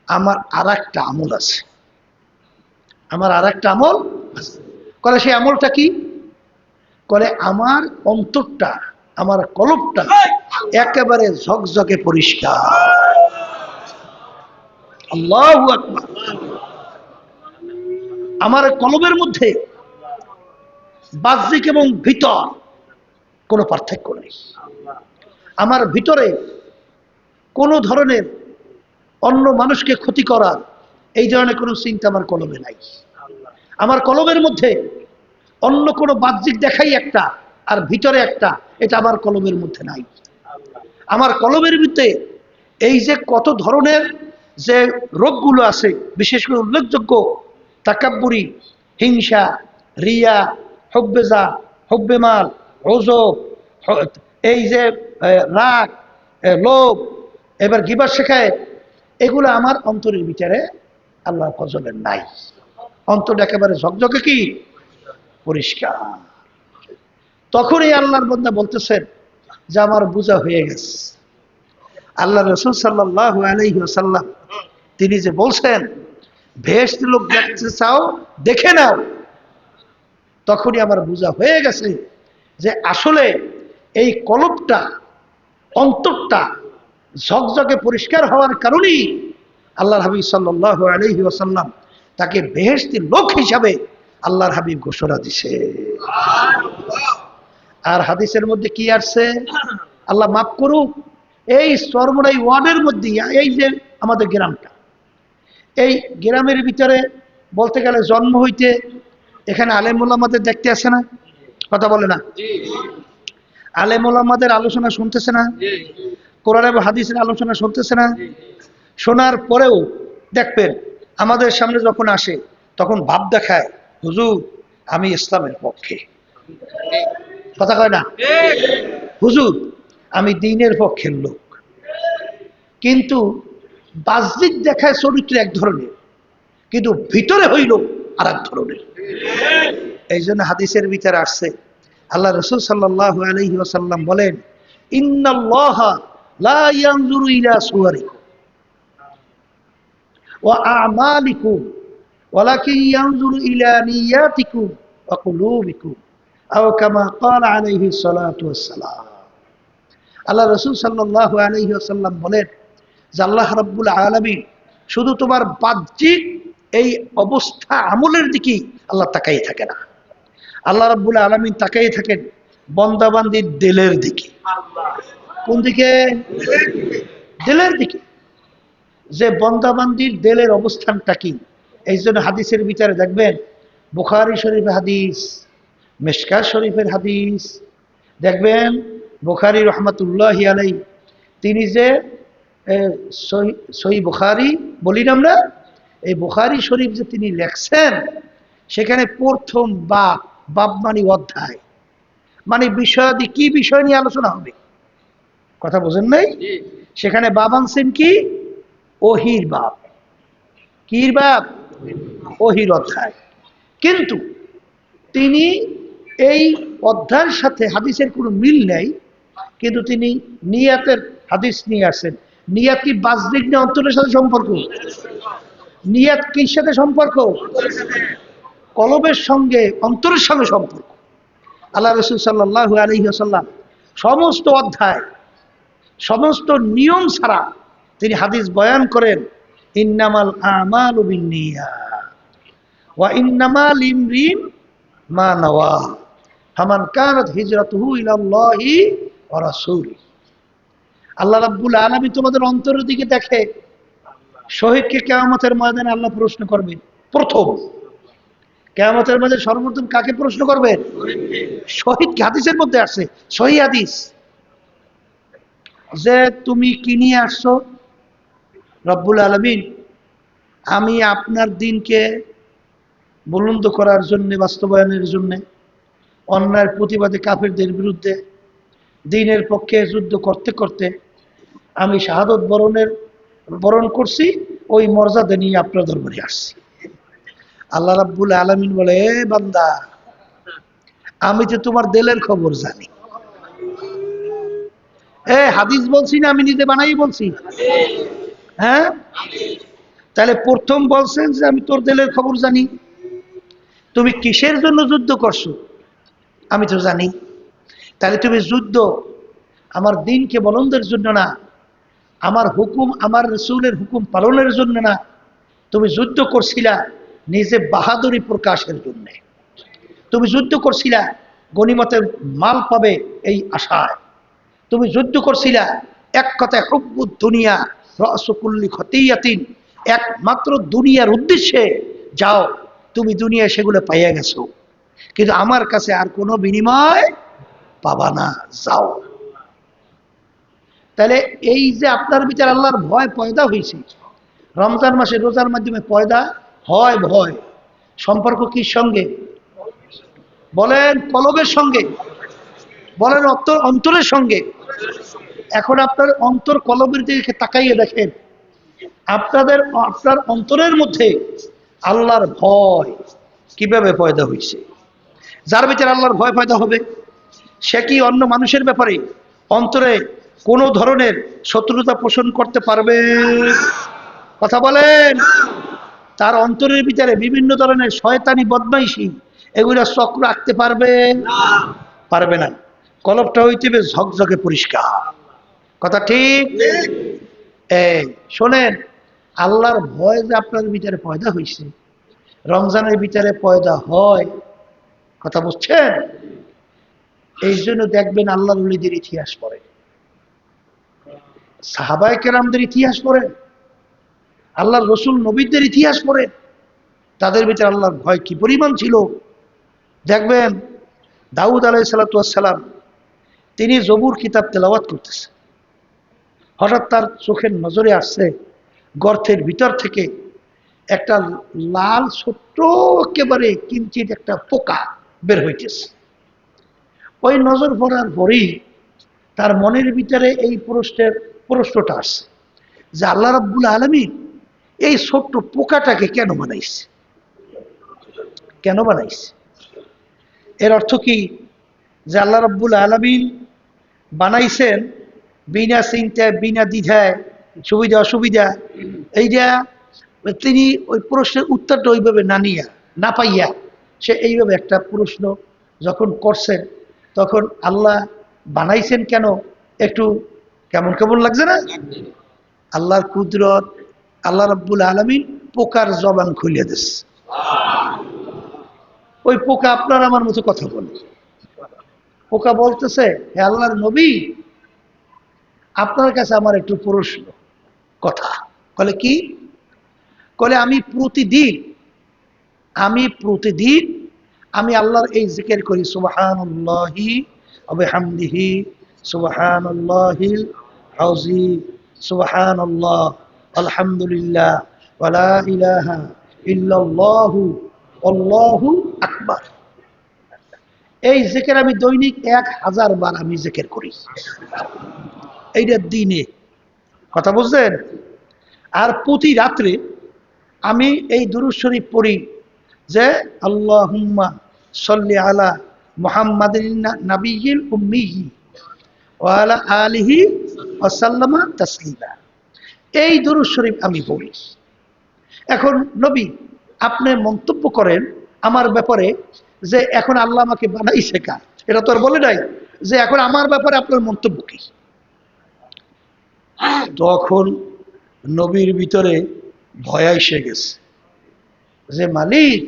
আমার আর একটা আমল আছে, আমার আর একটা আমল আছে। বলে সেই আমলটা কি? বলে আমার অন্তরটা, আমার কলবটা একেবারে ঝকঝকে পরিষ্কার। আল্লাহু আকবার। আমার কলবের মধ্যে বাহ্যিক এবং ভিতর কোনো পার্থক্য নেই। আমার ভিতরে কোনো ধরনের অন্য মানুষকে ক্ষতি করার এই ধরনের কোনো চিন্তা আমার কলবে নাই। আমার কলবের মধ্যে অন্য কোনো বাহ্যিক দেখাই একটা আর ভিতরে একটা, এটা আমার কলবের মধ্যে নাই। আমার কলবের ভিতরে এই যে কত ধরনের যে রোগগুলো আছে, বিশেষ করে উল্লেখযোগ্য তাকাব্বুরি, হিংসা, রিয়া, হুব্বেজা, হুব্বেমাল, ওজব, এই যে রাগ, লোভ, এবার গিবত শেখায়, এগুলো আমার অন্তরের ভিতরে আল্লাহ ফজলের নাই। অন্তরটা একেবারে ঝকঝকে কি পরিষ্কার। তখনই আল্লাহর বান্দা বলতেছেন যে আমার বোঝা হয়ে গেছে। আল্লাহ রাসূল সাল্লাল্লাহু আলাইহি ওয়াসাল্লাম তিনি যে বলছেন বেহেশত লোক দেখতে চাও দেখে নাও, তখনই আমার বোঝা হয়ে গেছে যে আসলে এই কলবটা, অন্তরটা ঝকঝকে পরিষ্কার হওয়ার কারণেই আল্লাহর হাবিব সাল্লাল্লাহু আলাইহি ওয়াসাল্লাম তাকে বেহেশতি লোক হিসাবে আল্লাহর হাবিব ঘোষণা দিছে। আর হাদিসের মধ্যে কি আসছে, আল্লাহ মাফ করুক, এই চরমোনাই ওয়ার্ডের মধ্যে, এই যে আমাদের গ্রামটা, এই গ্রামের ভিতরে বলতে গেলে জন্ম হইতে এখানে আলেম ওলামাদের দেখতে আসে না? কথা বলে না? আলেম ওলামাদের আলোচনা শুনতেছে না? কোরআন এবং হাদিসের আলোচনা শুনতেছে না? শোনার পরেও দেখবেন আমাদের সামনে যখন আসে তখন ভাব দেখায়, হুজুর আমি ইসলামের পক্ষে। কথা কয় না? হুজুর আমি দ্বীনের পক্ষের লোক। কিন্তু বাহ্যিক দেখায় চরিত্র এক ধরনের, কিন্তু ভিতরে হইল আর এক ধরনের। এই জন্য হাদিসের ভিতরে আসছে, আল্লাহ রাসূল সাল্লাল্লাহু আলাইহি ওয়াসাল্লাম বলেন, ইন্নাল্লাহা লা ইয়ানজুরু ইলা সুওয়ারিকুম ওয়া আমালিকুম ওয়ালাকিন ইয়ানজুরু ইলা নিয়াতিকুম ওয়া কুলুবিকুম আও কামা ক্বালা আলাইহি সালাতু ওয়াসসালাম। আল্লাহ রাসূল সাল্লাল্লাহু আলাইহি ওয়াসাল্লাম বলেন যে আল্লাহ রাব্বুল আলামিন শুধু তোমার বাহ্যিক এই অবস্থা আমলের দিকেই আল্লাহ তাকাই থাকে না, আল্লাহ রাব্বুল আলামিন তাকাই থাকেন বান্দাবান্দির দিলের দিকে। কোন দিকে? দিলের দিকে। যে বান্দাবান্দির দিলের অবস্থানটা কি। এই জন্য হাদিসের ভিতরে দেখবেন বুখারী শরীফের হাদিস, মিশকাত শরীফের হাদিস দেখবেন, বুখারী রহমাতুল্লাহি আলাইহি তিনি যে সহিহ বুখারী বলি না আমরা, এই বুখারী শরীফ যে তিনি লেখছেন, সেখানে প্রথম বাব, বাব মানে অধ্যায়, মানে বিষয়াদি, কি বিষয় নিয়ে আলোচনা হবে, কথা বোঝেন নাই? সেখানে বাব আনছেন কি? ওহির বাব। কির বাব? ওহির অধ্যায়। কিন্তু তিনি এই অধ্যায়ের সাথে হাদিসের কোনো মিল নেই, কিন্তু তিনি নিয়াতের হাদিস নিয়ে আসেন। নিয়াত কি বাহ্যিক না অন্তরের সাথে সম্পর্ক? নিয়াত কির সাথে সম্পর্ক? কলবের সঙ্গে, অন্তরের সঙ্গে সম্পর্ক। আল্লাহ রাসূল সাল্লাল্লাহু আলাইহি ওয়াসাল্লাম সমস্ত অধ্যায়, সমস্ত নিয়ম ছাড়া তিনি হাদিস বয়ান করেন, ইন্নামাল আমালু বিন্নিয়াত ওয়া ইন্নামা লিমরিন মা নাওয়া ফামান কানাত হিজরাতুহু ইলাল্লাহি ওয়া রাসূলিহি। আল্লাহ রাব্বুল আলামিন তোমাদের অন্তরের দিকে দেখে। শহীদকে কিয়ামতের ময়দানে আল্লাহ প্রশ্ন করবে। প্রথম কিয়ামতের ময়দানে সর্বপ্রথম কাকে প্রশ্ন করবেন? শহীদকে। হাদিসের মধ্যে আসছে, সহিহ হাদিস, যে তুমি কি নিয়ে আসছো? রব্বুল আলামিন, আমি আপনার দ্বীনকে বুলন্দ করার জন্য, বাস্তবায়নের জন্য, অন্যায়ের প্রতিবাদে কাফেরদের বিরুদ্ধে দ্বীনের পক্ষে যুদ্ধ করতে করতে আমি শাহাদত বরণ করছি, ওই মর্যাদা নিয়ে আপনার দরবারে আসছি। আল্লাহ রাব্বুল আলামিন বলে, এ বান্দা, আমি তো তোমার দিলের খবর জানি। হাদিস বলছি না, আমি নিজে বানাই বলছি? হ্যাঁ, তাহলে প্রথম বলছেন যে আমি তোর দিলের খবর জানি। তুমি কিসের জন্য যুদ্ধ করছো আমি তো জানি। তাহলে তুমি যুদ্ধ আমার দ্বীনকে বলন্দের জন্য না, আমার হুকুম, আমার রাসূলের হুকুম পালনের জন্য না, তুমি যুদ্ধ করছিলা নিজে বাহাদুরি প্রকাশের জন্য। তুমি যুদ্ধ করছিলা গনিমতের মাল পাবে এই আশায়। তুমি যুদ্ধ করছিলা এক কথায় হুব্বুদ দুনিয়া রাসু কুল্লি খতিয়াতিন, একমাত্র দুনিয়ার উদ্দেশ্যে যাও। তুমি দুনিয়ায় সেগুলো পাইয়া গেছো, কিন্তু আমার কাছে আর কোনো বিনিময় পাবা না, যাও। তাহলে এই যে আপনার ভিতরে আল্লাহর ভয় পয়দা হয়েছে, রমজান মাসে রোজার মাধ্যমে পয়দা হয় ভয়, সম্পর্ক কি সঙ্গে? বলেন কলবের সঙ্গে, বলেন অন্তরের সঙ্গে। এখন আপনার অন্তর কলবের দিকে তাকাইয়ে দেখেন, আপনার অন্তরের মধ্যে আল্লাহর ভয় কিভাবে পয়দা হয়েছে। যার ভিতরে আল্লাহর ভয় পয়দা হবে, সে কি অন্য মানুষের ব্যাপারে অন্তরে কোনো ধরনের শত্রুতা পোষণ করতে পারবে? কথা বলেন। তার অন্তরের ভিতরে বিভিন্ন ধরনের শয়তানি বদমাইশি এগুলা চক্র রাখতে পারবে? পারবে না। কলবটা হইতে হবে ঝকঝকে পরিষ্কার। কথা ঠিক? এই শোনেন, আল্লাহর ভয় যে আপনার ভিতরে পয়দা হয়েছে, রমজানের ভিতরে পয়দা হয়, কথা বুঝছেন? এই জন্য দেখবেন আল্লাহর ওলিদের ইতিহাস পড়ে, সাহাবায়ে কেরামদের ইতিহাস পড়ে, আল্লাহর রসুল নবীদের ইতিহাস পড়ে, তাদের ভিতরে আল্লাহর ভয় কি পরিমাণ ছিল। দেখবেন দাউদ আলাইহিস সালাম তিনি জবুর কিতাব তেলাওয়াত করতেছে, হঠাৎ তার চোখের নজরে আসছে গর্তের ভিতর থেকে একটা লাল ছোট্ট একেবারে কিঞ্চিত একটা পোকা বের হইতেছে। ওই নজর পড়ার পরেই তার মনের ভিতরে এই প্রশ্নটা আসছে যে আল্লাহ রাব্বুল আলামিন এই ছোট্ট পোকাটাকে কেন বানাইছে, কেন বানাইছে? এর অর্থ কি যে আল্লাহ রাব্বুল আলামিন বানাইছেন বিনা চিন্তায় বিনা দ্বিধায়, সুবিধা অসুবিধা এইটা তিনি ওই প্রশ্নের উত্তরটা ওইভাবে না পাইয়া সে এইভাবে একটা প্রশ্ন যখন করছেন, তখন আল্লাহ বানাইছেন কেন একটু কেমন কেমন লাগছে না? আল্লাহর কুদরত, আল্লাহ রাব্বুল আলামিন পোকার জবান খুলে দিচ্ছে। ওই পোকা আপনার আমার মতো কথা বলে। পোকা বলতেছে, হে আল্লাহর নবী, আপনার কাছে আমার একটু প্রশ্ন। কথা বলে কি? বলে আমি প্রতিদিন আমি আল্লাহর এই জিকির করি, সুবহানাল্লাহি ওয়া বিহামদিহি, সুবহানাল্লাহিল আযীম, সুবহানাল্লাহ, আলহামদুলিল্লাহ, ওয়া লা ইলাহা ইল্লাল্লাহু আল্লাহু আকবার। এই জিকির আমি দৈনিক 1000 বার আমি জিকির করি, এইটা দিনে। কথা বুঝছেন? আর প্রতি রাত্রে আমি এই দুরূদ শরীফ পড়ি যে আল্লাহুম্মা সাল্লি আলা মুহাম্মাদিন নাবিয়্যিল উম্মিয়্যি ওয়া আলা আলিহি ওয়া সাল্লামা তাসলিমা। এই দুরূদ শরীফ আমি পড়ি। এখন নবী আপনি মন্তব্য করেন আমার ব্যাপারে যে এখন আল্লাহ আমাকে বানাইছে কার, এটা তো আর বলে নাই যে এখন আমার ব্যাপারে আপনার মন্তব্য কি? তখন নবীর ভিতরে ভয় এসে গেছে যে মালিক,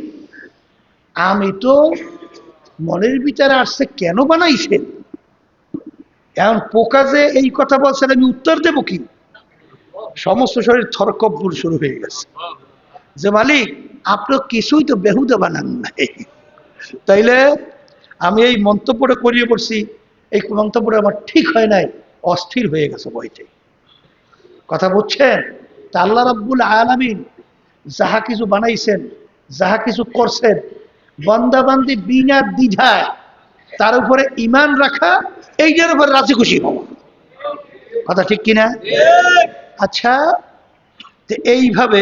আমি তো মনের ভিতরে আসছে কেন বানাইছেন, এখন পোকা যে এই কথা বলছেন আমি উত্তর দেব কি? সমস্ত শরীর থরকব্বর শুরু হয়ে গেছে যে মালিক আপনি কিছুই তো বেহুদা বানান নাই, তাইলে আমি এই মন্তব্যটা করিয়ে পড়ছি, এই মন্তব্যটা আমার ঠিক হয় নাই, অস্থির হয়ে গেছে বইতে। কথা বুঝছেন? তা আল্লাহ রাব্বুল আলামিন যাহা কিছু বানাইছেন, যাহা কিছু করছেন, বান্দাবান্দি বিনা দ্বিধায় তার উপরে ঈমান রাখা, এইটার উপর রাজি খুশি হওয়া। কথা ঠিক কিনা? আচ্ছা, তো এইভাবে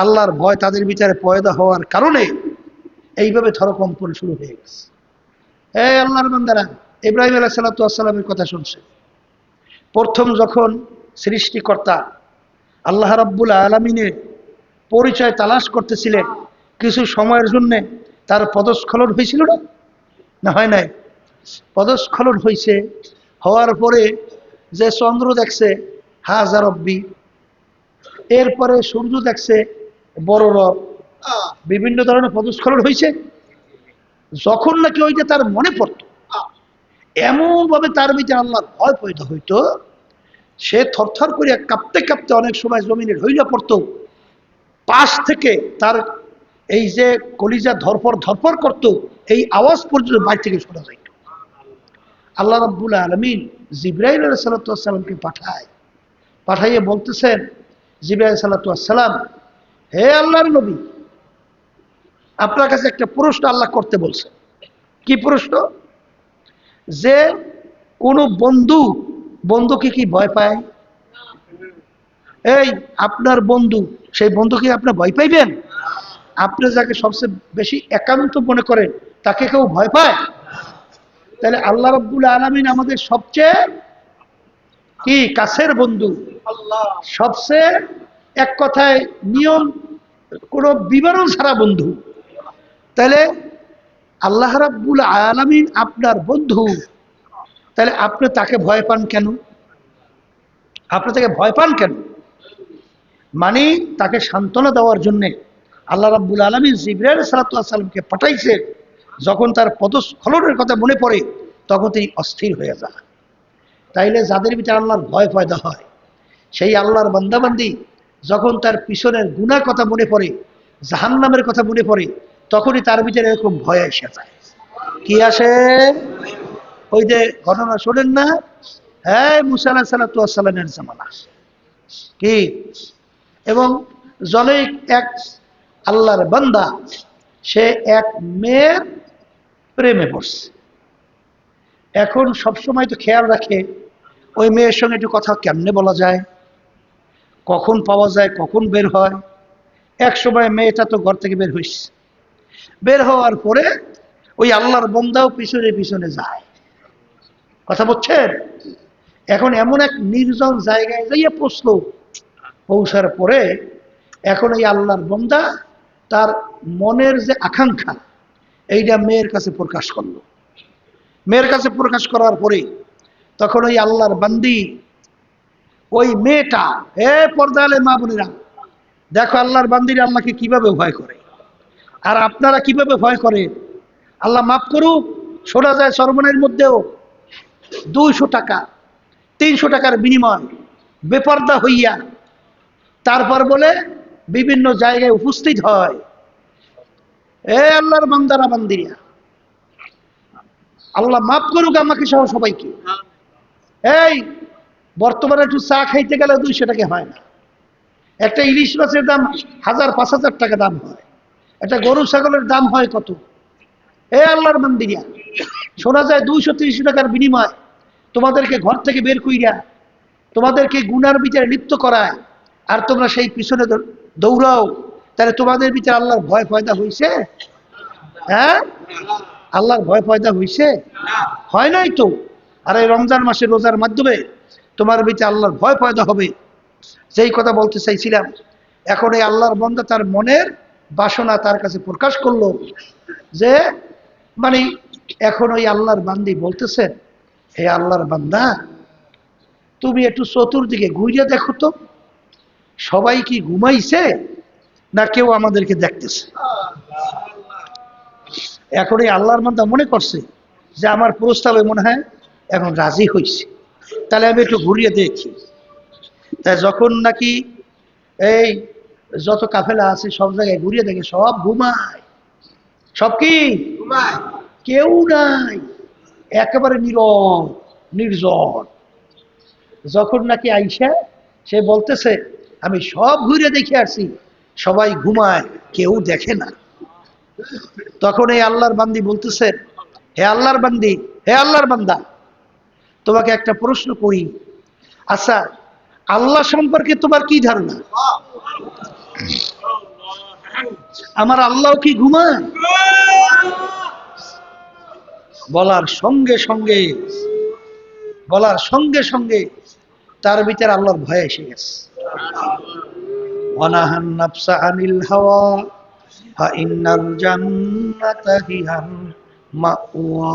আল্লাহর ভয় তাদের ভিতরে পয়দা হওয়ার কারণে এইভাবে থরকম্পন শুরু হয়ে গেছে। এই আল্লাহর বান্দারা ইব্রাহিম আলাইহিস সালামের কথা শুনছে। প্রথম যখন সৃষ্টিকর্তা আল্লাহ রাব্বুল আলামিনের পরিচয় তালাশ করতেছিলেন, কিছু সময়ের জন্য তার পদস্খলন হয়েছিল না? না হয় নাই? পদস্খলন হয়েছে, হওয়ার পরে যে চন্দ্র দেখছে হাজার রব্বি, এরপরে সূর্য দেখছে বড় রব, বিভিন্ন ধরনের পদস্খলন হয়েছে। যখন নাকি ওইটা তার মনে পড়তো, এমন ভাবে তার ভিতরে আল্লাহর ভয় পয়দা হইতো, সে থরথর করিয়া কাঁপতে কাঁপতে অনেক সময় জমিনে ঢইলা পড়তো। পাশ থেকে তার এই যে কলিজা ধরপর ধরপর করত, এই আওয়াজ পর্যন্ত বাইরে থেকে শোনা যাইত। আল্লাহ রাব্বুল আলামিন জিবরাইল আলাইহিস সালামকে পাঠাইয়ে বলতেছেন, জিবরাইল আলাইহিস সালাম, হে আল্লাহর নবী, আপনার কাছে একটা প্রশ্ন আল্লাহ করতে বলছে। কি প্রশ্ন? যে কোনো বন্ধুকে কি ভয় পায়? এই আপনার বন্ধু, সেই বন্ধুকে আপনি ভয় পাইবেন? আপনি যাকে সবচেয়ে বেশি একান্ত মনে করেন তাকে কেউ ভয় পায়? তাহলে আল্লাহ রাব্বুল আলামিন আমাদের সবচেয়ে কি কাছের বন্ধু, সবচেয়ে এক কথায় নিয়ম কোনো বিবরণ ছাড়া বন্ধু। তাহলে আল্লাহ রাব্বুল আলামিন আপনার বন্ধু, তাহলে আপনি তাকে ভয় পান কেন? আপনি তাকে ভয় পান কেন? মানে তাকে সান্ত্বনা দেওয়ার জন্য আল্লাহ রাব্বুল আলামিন জিবরাইল সাল্লাল্লাহু আলাইহি সাল্লামকে পাঠাইছে। যখন তার পদস্খলনের কথা মনে পড়ে তখন তিনি অস্থির হয়ে যান। তাইলে যাদের ভিতরে আল্লাহর ভয় পয়দা হয়, সেই আল্লাহর বান্দাবান্দি যখন তার পিছনের গুনার কথা মনে পড়ে, জাহান্নামের কথা মনে পড়ে, তখনই তার ভিতরে এরকম ভয় এসে যায়। কি আসে? ওই যে ঘটনা শোনেন না, হ্যাঁ মুসা আলাইহিস সালামের জামানা কি, এবং জনৈক এক আল্লাহর বান্দা সে এক মেয়ের প্রেমে পড়ছে। এখন সবসময় তো খেয়াল রাখে ওই মেয়ের সঙ্গে একটু কথা কেমনে বলা যায়, কখন পাওয়া যায়, কখন বের হয়। এক সময় মেয়েটা তো ঘর থেকে বের হইছে, বের হওয়ার পরে ওই আল্লাহর বান্দাও পিছনে পিছনে যায়। কথা বলছেন? এখন এমন এক নির্জন জায়গায় যাইয়া পৌঁছলো, পৌঁছার পরে এখন এই আল্লাহর বান্দা তার মনের যে আকাঙ্ক্ষা এইটা মেয়ের কাছে প্রকাশ করলো। মেয়ের কাছে প্রকাশ করার পরে তখন ওই আল্লাহর বান্দি ওই মেয়েটা, এ পর্দালে মা বোনেরা দেখো আল্লাহর বান্দিরা আল্লাহকে কিভাবে ভয় করে, আর আপনারা কিভাবে ভয় করে। আল্লাহ মাফ করুক, শোনা যায় সর্বনের মধ্যেও 200 টাকা 300 টাকার বিনিময় বেপর্দা হইয়া তারপর বলে বিভিন্ন জায়গায় উপস্থিত হয়। এ আল্লাহর বান্দারা বান্দিরা, আল্লাহ মাফ করুক আমাকে সহ সবাইকে। এই বর্তমানে একটু চা খাইতে গেলে 200 টাকা হয় না, একটা ইলিশ মাছের দাম 1000-5000 টাকা দাম হয়, একটা গরু ছাগলের দাম হয় কত। এ আল্লাহর বান্দিরা, শোনা যায় 200-300 টাকার বিনিময় তোমাদেরকে ঘর থেকে বের কইরা তোমাদেরকে গুনার বিচারে লিপ্ত করায়, আর তোমরা সেই পিছনে দৌড়াও। তাহলে তোমাদের ভিতরে আল্লাহর ভয় পয়দা হইছে? হ্যাঁ, আল্লাহর ভয় পয়দা হইছে? হয় নাই তো। আর এই রমজান মাসে রোজার মাধ্যমে তোমার ভিতরে আল্লাহর ভয় পয়দা হবে, যেই কথা বলতে চাইছিলাম। এখন এই আল্লাহর বান্দা তার মনের বাসনা তার কাছে প্রকাশ করলো যে মানে এখন ওই আল্লাহর বান্দি বলতেছেন, হে আল্লাহর বান্দা তুমি একটু চতুর্দিকে ঘুরিয়ে দেখো তো, সবাই কি ঘুমাইছে না কেউ আমাদেরকে দেখতেছে। এখন এই আল্লাহর বান্দা মনে করছে যে আমার প্রস্তাবে মনে হয় এখন রাজি হইছে, তাহলে আমি একটু ঘুরিয়ে দেখি। তাই যখন নাকি এই যত কাফেলা আছে সব জায়গায় ঘুরিয়ে দেখে সব ঘুমায়, সব কি কেউ নাই, একেবারে নীরব নির্জন। যখন নাকি আইসা সে বলতেছে আমি সব ঘুরে দেখে আসছি, সবাই ঘুমায় কেউ দেখে না। তখন এই আল্লাহর বান্দি বলতেছেন, হে আল্লাহর বান্দি, হে আল্লাহর বান্দা তোমাকে একটা প্রশ্ন করি, আচ্ছা আল্লাহ সম্পর্কে তোমার কি ধারণা? আমার আল্লাহ কি ঘুমায়? বলার সঙ্গে সঙ্গে তার ভিতরে আল্লাহর ভয় এসে গেছে। ওয়ানাহান নাফসা আনিল হাওয়া ফা ইন্নাল জান্নাতা হিয়াল মাওয়া।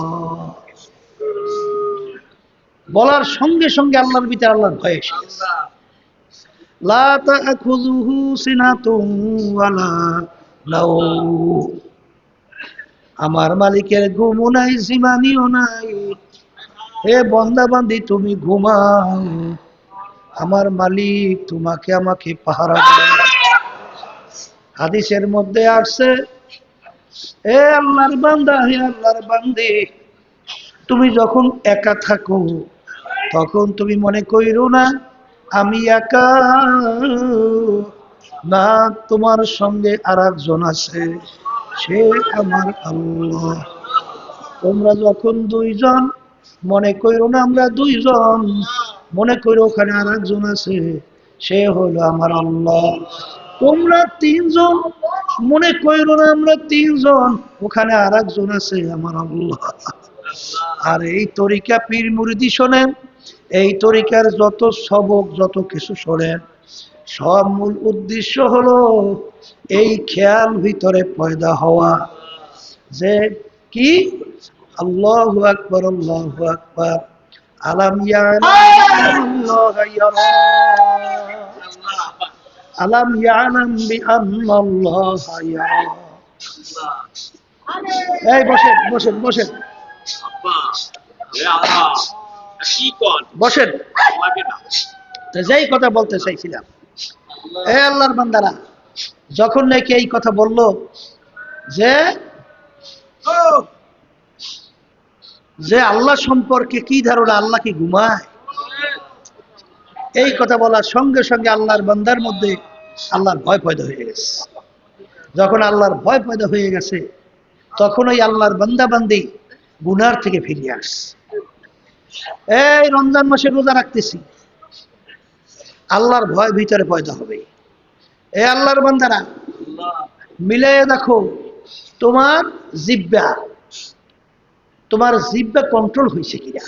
বলার সঙ্গে সঙ্গে আল্লাহর ভিতরে আল্লাহর ভয় এসে গেছে। লা তাখুযুহু সিনাতুন ওয়ালা নাওম, আমার মালিকের ঘুমও নাই জিমানিও নাই। হে বান্দা বান্দি তুমি ঘুমাও, আমার মালিক তোমাকে আমাকে পাহারা দেয়। হাদিসের মধ্যে আসছে, হে আল্লাহর বান্দা, হে আল্লাহর বান্দি তুমি যখন একা থাকো তখন তুমি মনে কইরো না আমি একা, না তোমার সঙ্গে আর একজন আছে, সে আমার আল্লাহ। তোমরা যখন দুইজন, মনে কইরো না আমরা দুইজন, মনে কইরো ওখানে আর একজন আছে, সে হলো আমার আল্লাহ। তোমরা তিনজন, মনে কইরো না আমরা তিনজন, ওখানে আর একজন আছে আমার আল্লাহ। আর এই তরিকা পীর মুরিদি শোনেন, এই তরিকার যত সবক যত কিছু শোনেন, সব মূল উদ্দেশ্য হলো এই খেয়াল ভিতরে পয়দা হওয়া যে কি আল্লাহু আকবার, আল্লাহু আকবার, আলাম ইয়ালাম ইয়ারা, আলাম ইয়ালাম বিআন্নাল্লাহা ইয়ারা। এই বসেন বসেন বসেন বসেন। যেই কথা বলতে চাইছিলাম, এ আল্লাহর বান্দারা, যখন নাকি এই কথা বলল যে যে আল্লাহ সম্পর্কে কি ধারণা, আল্লাহ কি ঘুমায়, এই কথা বলার সঙ্গে সঙ্গে আল্লাহর বান্দার মধ্যে আল্লাহর ভয় পয়দা হয়ে গেছে। যখন আল্লাহর ভয় পয়দা হয়ে গেছে, তখন ওই আল্লাহর বান্দা বান্দি গুনার থেকে ফিরে আসছে। এই রমজান মাসে রোজা রাখতেছি, আল্লাহর ভয় ভিতরে পয়দা হবে। এ আল্লাহর বান্দারা, মিলাই দেখো তোমার জিহ্বা, তোমার জিহ্বা কন্ট্রোল হয়েছে কিনা।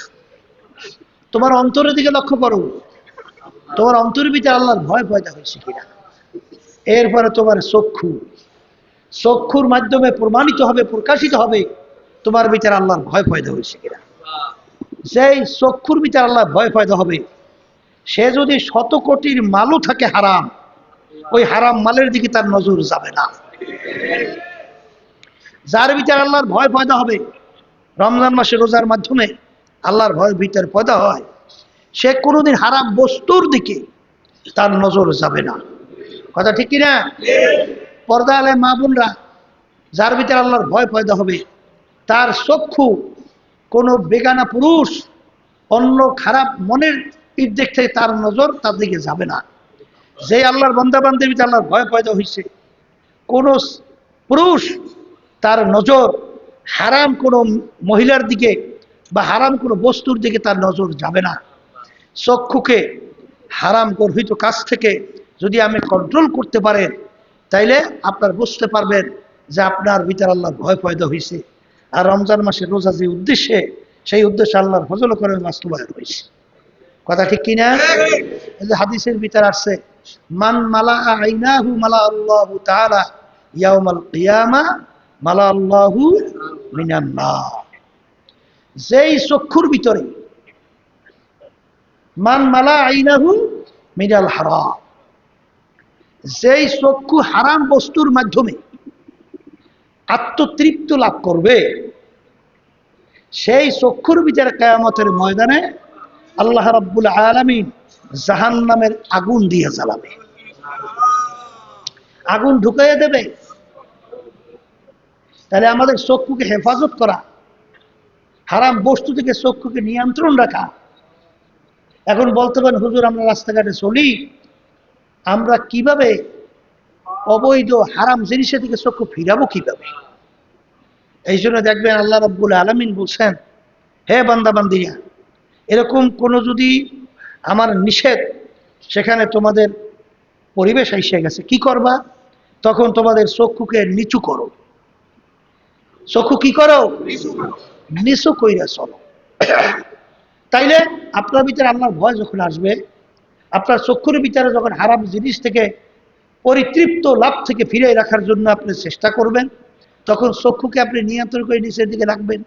তোমার অন্তরের দিকে লক্ষ্য করো, তোমার অন্তরের ভিতরে আল্লাহর ভয় পয়দা হয়েছে কিনা। এরপরে তোমার চক্ষু, চক্ষুর মাধ্যমে প্রমাণিত হবে, প্রকাশিত হবে তোমার ভিতরে আল্লাহর ভয় পয়দা হয়েছে কিনা। যেই চক্ষুর ভিতরে আল্লাহর ভয় পয়দা হবে, সে যদি 100 কোটির মালও থাকে হারাম, ওই হারাম মালের দিকে তার নজর যাবে না। যার ভিতরে আল্লাহর ভয় পয়দা হবে, রমজান মাসে রোজার মাধ্যমে আল্লাহর ভয় ভিতরে পয়দা হয়, সে কোনোদিন হারাম বস্তুর দিকে তার নজর যাবে না। কথা ঠিক কিনা? পর্দা আলে মা বোনরা, যার ভিতরে আল্লাহর ভয় পয়দা হবে, তার চক্ষু কোনো বেগানা পুরুষ, অন্য খারাপ মনের দিক থেকে তার নজর তার দিকে যাবে না। যে আল্লাহর বান্দা বান্দির ভিতরে আল্লাহর ভয় পয়দা হয়েছে, কোন পুরুষ তার নজর হারাম কোনো মহিলার দিকে বা হারাম কোনো বস্তুর দিকে তার নজর যাবে না। চক্ষুকে হারাম গর্হিত কাজ থেকে যদি আমি কন্ট্রোল করতে পারেন, তাইলে আপনার বুঝতে পারবেন যে আপনার ভিতরে আল্লাহর ভয় পয়দা হয়েছে। আর রমজান মাসের রোজা যে উদ্দেশ্যে, সেই উদ্দেশ্যে আল্লাহর ফজল করে বাস্তবায়ন হয়েছে। কথা ঠিক কিনা? এই যে হাদিসের ভিতরে আসছে, মান মালা আইনাহু মালা আল্লাহু তাআলা ইয়াউমাল কিয়ামা মালা আল্লাহু মিনান নার। যেই চক্ষুর ভিতরে, মান মালা আইনাহু মিনাল হারাম, যেই চক্ষু হারাম বস্তুর মাধ্যমে আত্মতৃপ্ত লাভ করবে, সেই চক্ষুর ভিতরে কিয়ামতের ময়দানে আল্লাহ রাব্বুল আলামিন জাহান্নামের আগুন দিয়ে জ্বালাবে, আগুন ঢুকাইয়া দেবে। তাহলে আমাদের চক্ষুকে হেফাজত করা, হারাম বস্তু থেকে চক্ষুকে নিয়ন্ত্রণ রাখা। এখন বলতে পারেন, হুজুর আমরা রাস্তাঘাটে চলি, আমরা কিভাবে অবৈধ হারাম জিনিসের দিকে চক্ষু ফিরাবো কিভাবে? এই জন্য দেখবেন আল্লাহ রাব্বুল আলামিন বলছেন, হে বান্দা বান্দিরা, এরকম কোনো যদি আমার নিষেধ সেখানে তোমাদের পরিবেশ এসে গেছে, কি করবা? তখন তোমাদের চক্ষুকে নিচু করো। চক্ষু কি করো? নিচু কইরা চলো। তাইলে আপনার ভিতরে আল্লাহর ভয় যখন আসবে, আপনার চক্ষুর ভিতরে যখন হারাম জিনিস থেকে পরিতৃপ্ত লাভ থেকে ফিরে রাখার জন্য আপনি চেষ্টা করবেন, তখন চক্ষুকে আপনি নিয়ন্ত্রণ করে নিচের দিকে রাখবেন।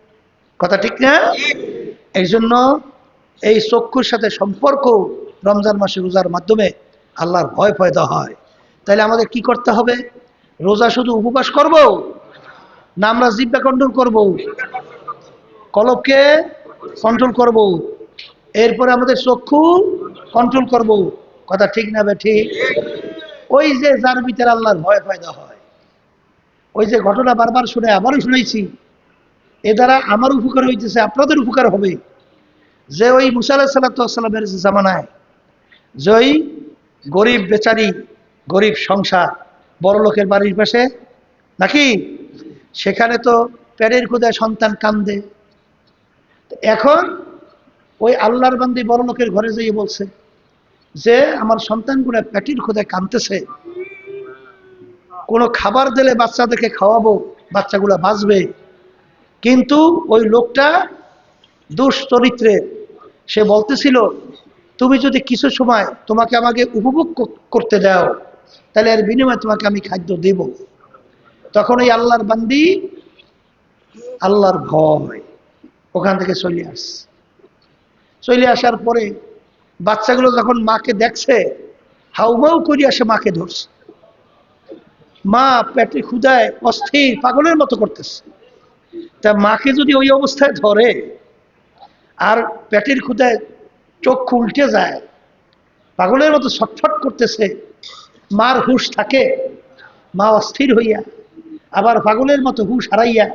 কথা ঠিক না? এই জন্য এই চক্ষুর সাথে সম্পর্ক রমজান মাসে রোজার মাধ্যমে আল্লাহর ভয় পয়দা হয়। তাহলে আমাদের কি করতে হবে? রোজা শুধু উপবাস করব না আমরা জিহ্বা কন্ট্রোল করব, কলবকে কন্ট্রোল করব, এরপরে আমাদের চক্ষু কন্ট্রোল করব। কথা ঠিক না বে ঠিক? ওই যে যার ভিতরে আল্লাহর ভয় পয়দা হয়, ওই যে ঘটনা বারবার শুনে আবারও শুনাইছি, এ দ্বারা আমার উপকার হইতেছে, আপনাদের উপকার হবে। যে ওই মুসা আলাইহিস সালামের জামানায় যে ওই গরিব বেচারি, গরিব সংসার, বড় লোকের বাড়ির পাশে নাকি, সেখানে তো পেটের ক্ষুধায় সন্তান কান্দে, এখন ওই আল্লাহর বান্দি বড় লোকের ঘরে যেয়ে বলছে যে আমার সন্তানগুলো পেটের ক্ষুধায় কাঁদতেছে, কোনো খাবার দিলে বাচ্চাদেরকে খাওয়াবো, বাচ্চাগুলো বাঁচবে। কিন্তু ওই লোকটা দুশ্চরিত্রে, সে বলতেছিল তুমি যদি কিছু সময় তোমাকে আমাকে উপভোগ করতে দাও, তাহলে এর বিনিময়ে তোমাকে আমি খাদ্য দেব। তখন ওই আল্লাহর বান্দি আল্লাহর ভয় ওখান থেকে চলে আসার পরে বাচ্চাগুলো যখন মাকে দেখছে, হাউমাউ করিয়া সে মাকে ধরছে। মা পেটে ক্ষুধায় অস্থির পাগলের মতো করতেছে। তা মাকে যদি ওই অবস্থায় ধরে আর পেটের ক্ষুধায় চক্ষু উল্টে যায়, পাগলের মতো ছটফট করতেছে, মার হুঁশ থাকে, মা অস্থির হইয়া আবার পাগলের মতো হুঁশ হারাইয়া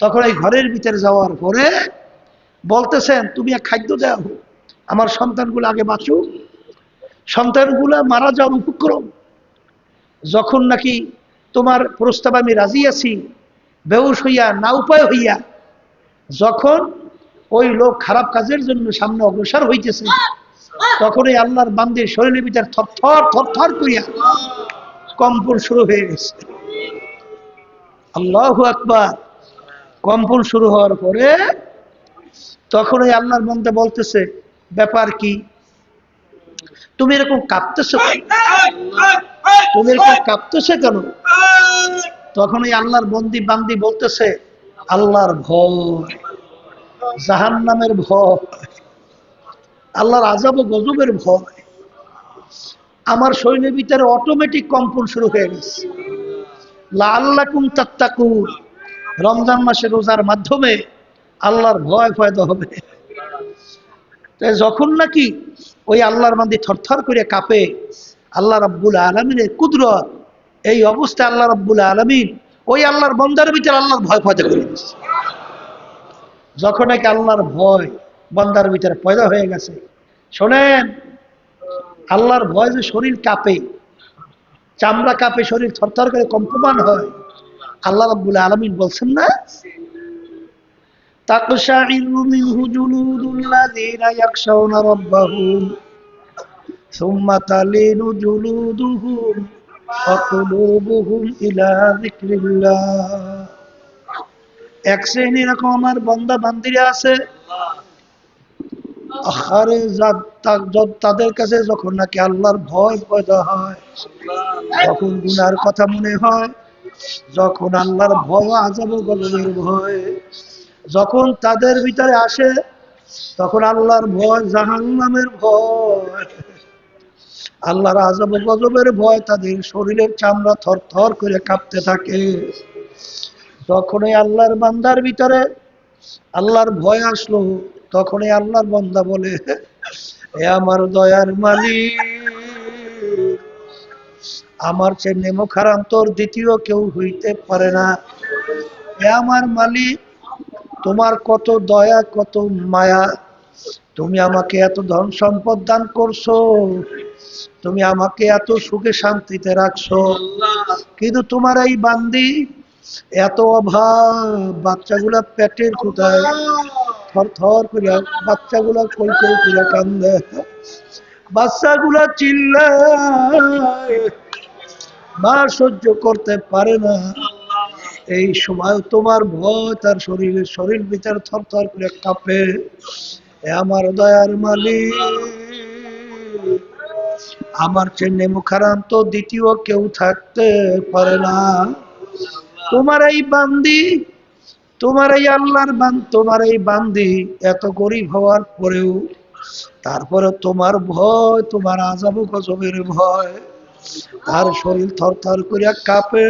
তখন এই ঘরের ভিতরে যাওয়ার পরে বলতেছেন তুমি এক খাদ্য দাও, আমার সন্তানগুলো আগে বাঁচুক, সন্তানগুলা মারা যাওয়ার উপক্রম, যখন নাকি তোমার প্রস্তাব আমি রাজি আছি, বেহুশ হইয়া না উপায় হইয়া যখন ওই লোক খারাপ কাজের জন্য সামনে অগ্রসর হইতেছে, তখন এই আল্লাহর বান্দির শরীরের ভিতর থরথর থরথর করিয়া কম্পন শুরু হয়ে গেছে। আল্লাহু আকবার। কম্পন শুরু হওয়ার পরে তখন ওই আল্লাহর বান্দা বলতেছে ব্যাপার কি, তুমি এরকম কাঁপতেছো, তুমি এরকম কাঁপতেছো কেন? তখন ওই আল্লাহর বান্দি বলতেছে আল্লাহর ভয়, জাহান্নামের ভয়, আল্লাহর আযাব ও গজবের ভয়। আমার শরীরের ভিতরে অটোমেটিক কম্পন শুরু হয়ে গেছে। লাআল্লাকুম তাত্তাকুন, রমজান মাসে রোজার মাধ্যমে আল্লাহর ভয় পয়দা হবে। যখন নাকি ওই আল্লাহর বান্দি থরথর করে কাঁপে, আল্লাহ রাব্বুল আলামিনের কুদরত, এই অবস্থায় আল্লাহ রাব্বুল আলামিন ওই আল্লাহর বান্দার ভিতরে আল্লাহর ভয় পয়দা করে দিচ্ছে। যখন নাকি আল্লাহর ভয় বান্দার ভিতরে পয়দা হয়ে গেছে, শোনেন, আল্লাহর ভয় যে শরীর কাঁপে, চামড়া কাঁপে, শরীর থরথর করে কম্পমান হয়, আল্লাহ রাব্বুল আলামিন বলছেন না তাকশাইরু মিনহু জুলুদুল্লাযীনা ইয়াখশাউনা রাব্বাহুম সুম্মা তালিনু জুলুদুহুম ওয়া কুলুবুহুম ইলা যিকরিল্লাহ। এক শ্রেণী এরকম আমার বান্দা বান্দিরা আছে, আরে তাদের কাছে যখন নাকি আল্লাহর ভয় পয়দা হয়, যখন গুনার কথা মনে হয়, যখন আল্লাহর ভয় আযাব ও গজবের ভয় যখন তাদের ভিতরে আসে, তখন আল্লাহর ভয়, জাহান্নামের ভয়, আল্লাহর আযাব ও গজবের ভয় তাদের শরীরের চামড়া থরথর করে কাঁপতে থাকে। যখনই আল্লাহর বান্দার ভিতরে আল্লাহর ভয় আসলো, তখনই আল্লাহর বান্দা বলে এ আমার দয়ার মালিক, আমার চেয়ে নেমো খারাম তোর দ্বিতীয় কেউ হইতে পারে না। এ আমার মালিক, তোমার কত দয়া কত মায়া, তুমি আমাকে এত ধন সম্পদ দান করছো, তুমি আমাকে এত সুখে শান্তিতে রাখছো, কিন্তু তোমার এই বান্দি এত অভাব, বাচ্চাগুলা পেটের কোথায় থরথর করিয়া, বাচ্চাগুলা কই কই করিয়া কান্দে, বাচ্চাগুলা চিল্লায়, মা সহ্য করতে পারে না। এই সময় তোমার ভয় তার শরীর ভিতর থরথর করে কাঁপে। এ আমার দয়ার মালিক, আমার চেয়ে মুখারাম তো দ্বিতীয় কেউ থাকতে পারে না। তোমার এই বান্দি, তোমার এই আল্লাহর তোমার এই বান্দি এত গরিব হওয়ার পরেও, তারপরে তোমার ভয়, তোমার আযাব গজবের ভয়, তার শরীর থরথর করিয়া কাঁপে।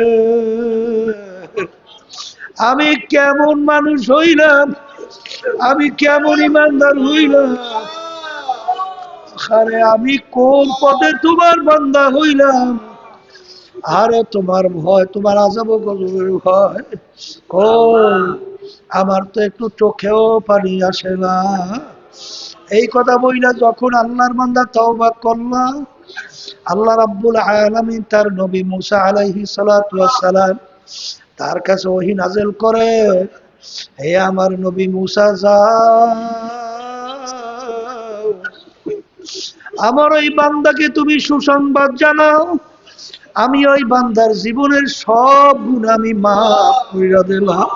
আমি কেমন মানুষ হইলাম, আমি কেমন ইমানদার হইলাম, আরে আমি কোন পদে তোমার বান্দা হইলাম, আরে তোমার ভয়, তোমার আযাব গজবের ভয় কোন, আমার তো একটু চোখেও পানি আসে না। এই কথা বইলা যখন আল্লাহর বান্দা তওবা করল, আল্লাহ রাব্বুল আলামিন তার নবী মুসা আলাইহিস সালাতু ওয়াস সালাম তার কাছে ওহী নাযিল করে, হে আমার নবী মুসা যাও, আমার ওই বান্দাকে তুমি সুসংবাদ জানাও, আমি ওই বান্দার জীবনের সব গুণ আমি মাফ কইরা দিলাম।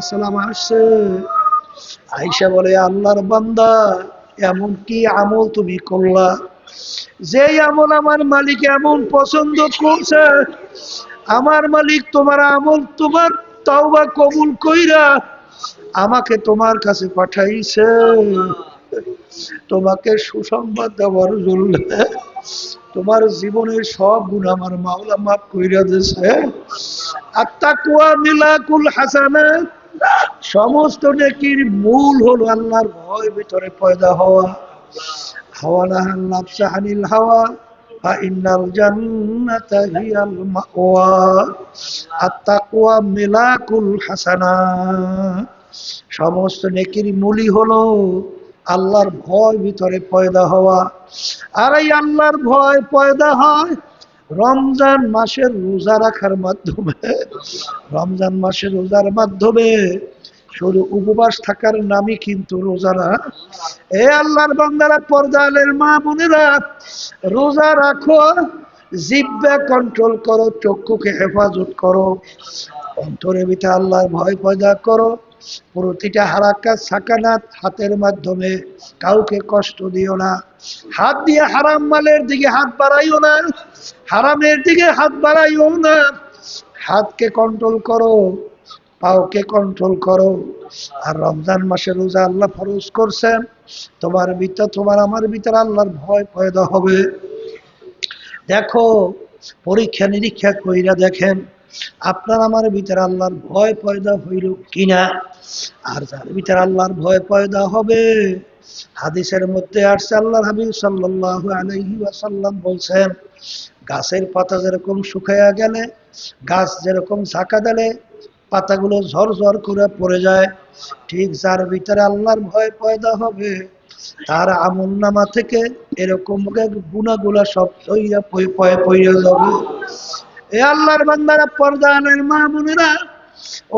সালাম আসছে, আয়েশা বলে আল্লাহর বান্দা এমন কি আমল তুমি করলা, যেই আমল আমার মালিক এমন পছন্দ করছে, আমার মালিক তোমার আমল তোমার তাওবা কবুল কইরা আমাকে তোমার কাছে পাঠাইছে তোমাকে সুসংবাদ দেওয়ার জন্য। তোমার জীবনের সব গুণ আমার মাওলা মাফ কইরা দিয়েছে। আত্তাকওয়া মিলাকুল হাসানাত, সমস্ত নেকির মূল হলো আল্লাহর ভয় ভিতরে পয়দা হওয়া। হাওয়া নাহান নাফসা আনিল হাওয়া ফা ইন্নাল জান্নাতা হিয়াল মাওয়া। আত্তাকওয়া মিলাকুল হাসানাত, সমস্ত নেকির মূলই হলো আল্লাহর ভয় ভিতরে পয়দা হওয়া। আর এই আল্লাহর ভয় পয়দা হয় রমজান মাসের রোজা রাখার মাধ্যমে। রমজান মাসের রোজার মাধ্যমে, শুধু উপবাস থাকার নামই কিন্তু রোজা না। এ আল্লাহর বান্দারা, পর্দালের মা বোনেরা, রোজা রাখো, জিহ্বা কন্ট্রোল করো, চক্ষুকে হেফাজত করো, অন্তরের ভিতরে আল্লাহর ভয় পয়দা করো। প্রতিটা হারাকাত সাকানাত হাতের মাধ্যমে কাউকে কষ্ট দিও না। হাত দিয়ে হারাম মালের দিকে হাত বাড়াইও না, হারামের দিকে হাত বাড়াইও না। হাতকে কন্ট্রোল করো, পাওকে কন্ট্রোল করো। আর রমজান মাসে রোজা আল্লাহ ফরজ করছেন, তোমার ভিতর, তোমার আমার ভিতরে আল্লাহর ভয় পয়দা হবে। দেখো, পরীক্ষা নিরীক্ষা কইরা দেখেন আপনার আমার ভিতরে আল্লাহর ভয় পয়দা হইল কিনা। আর যার ভিতরে আল্লাহর ভয় পয়দা হবে, হাদিসের মধ্যে আসছে আল্লাহর হাবিব সাল্লাল্লাহু আলাইহি ওয়াসাল্লাম বলছেন, গাছের পাতা যেরকম শুকাইয়া গেলে, গাছ যেরকম ঝাঁকা দিলে পাতাগুলো ঝরঝর করে পড়ে যায়, ঠিক যার ভিতরে আল্লাহর ভয় পয়দা হবে তার আমলনামা থেকে এরকম গুনাহগুলা সব সইয়া পইয়া যাবে। এ আল্লাহর বান্দারা, পর্দানের মা বোনেরা,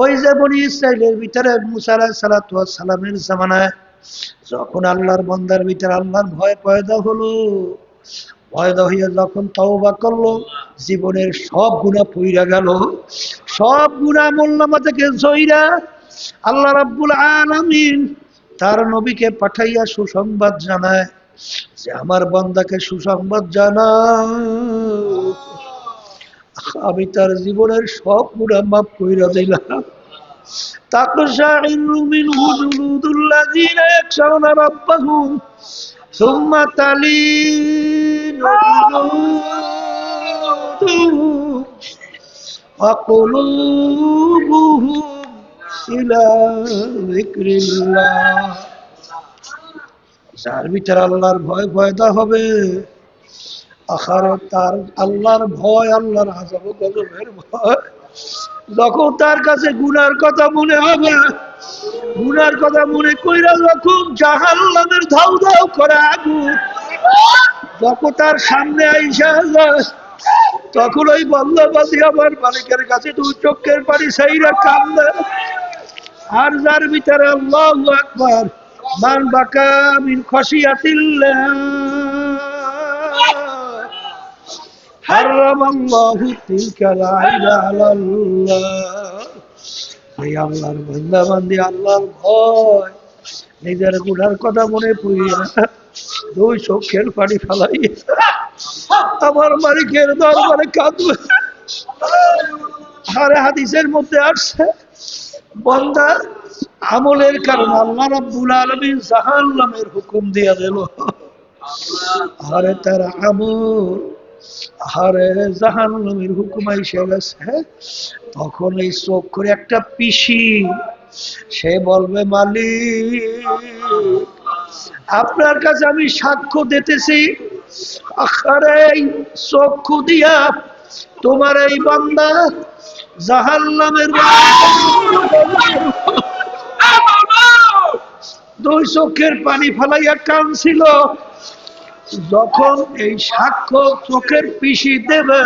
ওই যে বনি ইসরাইলের ভিতরে মুসা আলাইহিস সালাতু ওয়াস সালামের জামানায় যখন আল্লাহর বান্দার ভিতরে আল্লাহর ভয় পয়দা হলো, পয়দা হইয়া যখন তওবা করলো, জীবনের সব গুনাহ পইরা গেল, সব গুনাহ আমলনামা থেকে ঝইরা আল্লাহ রাব্বুল আলামিন তার নবীকে পাঠাইয়া সুসংবাদ জানায় যে আমার বান্দাকে সুসংবাদ জানাও, আমি তার জীবনের সব গুনাহ মাফ কইরা দিলাম। তাকশাইরু মিনহু জুলুদুল্লাযীনা ইয়াখশাউনা রাব্বাহুম সুম্মা তালিনু জুলুদুহুম ওয়া কুলুবুহুম ইলা যিকরিল্লাহ। যার ভিতরে আল্লাহর ভয় পয়দা হবে, আখিরাত তার আল্লাহর ভয়, আল্লাহর আযাব ও গজবের ভয়, যখন তার কাছে গুনার কথা মনে হবে, গুনার কথা মনে কইরা যখন জাহান্নামের ধাউ ধাউ করে আগুন যখন তার সামনে আইসা যায়, তখন ওই বন্দাবাদী আমার মালিকের কাছে দুই চোখের পানি ছাইরা কান্দে। আর যার ভিতরে আল্লাহু আকবার, মান বাকা মিন খাশিয়াতিল্লাহ হারামাল্লাহু তিলকাল আইনা আলাল্লাহ। এই আল্লাহর বান্দা বান্দি আল্লাহর ভয়, নিজের গুনার কথা মনে পড়িয়া দুই চোখের পানি ফেলাই আমার মালিকের দরবারে কাঁদবে। আরে হাদিসের মধ্যে আসছে, বান্দা আমলের কারণে আল্লাহ রাব্বুল আলামিন জাহান্নামের হুকুম দিয়া দিল। আরে তার আমল, আরে জাহান্নামের হুকুম আইসা গেছে, তখন এই চোখ করে একটা পিসি সে বলবে, মালিক আপনার কাছে আমি সাক্ষ্য দিতেছি, আরে চক্ষু দিয়া তোমার এই বান্দা জাহান্নামের দুই চোখের পানি ফেলাইয়া কাঁদছিল। যখন এই সাক্ষ্য চোখের পিসি দেবে,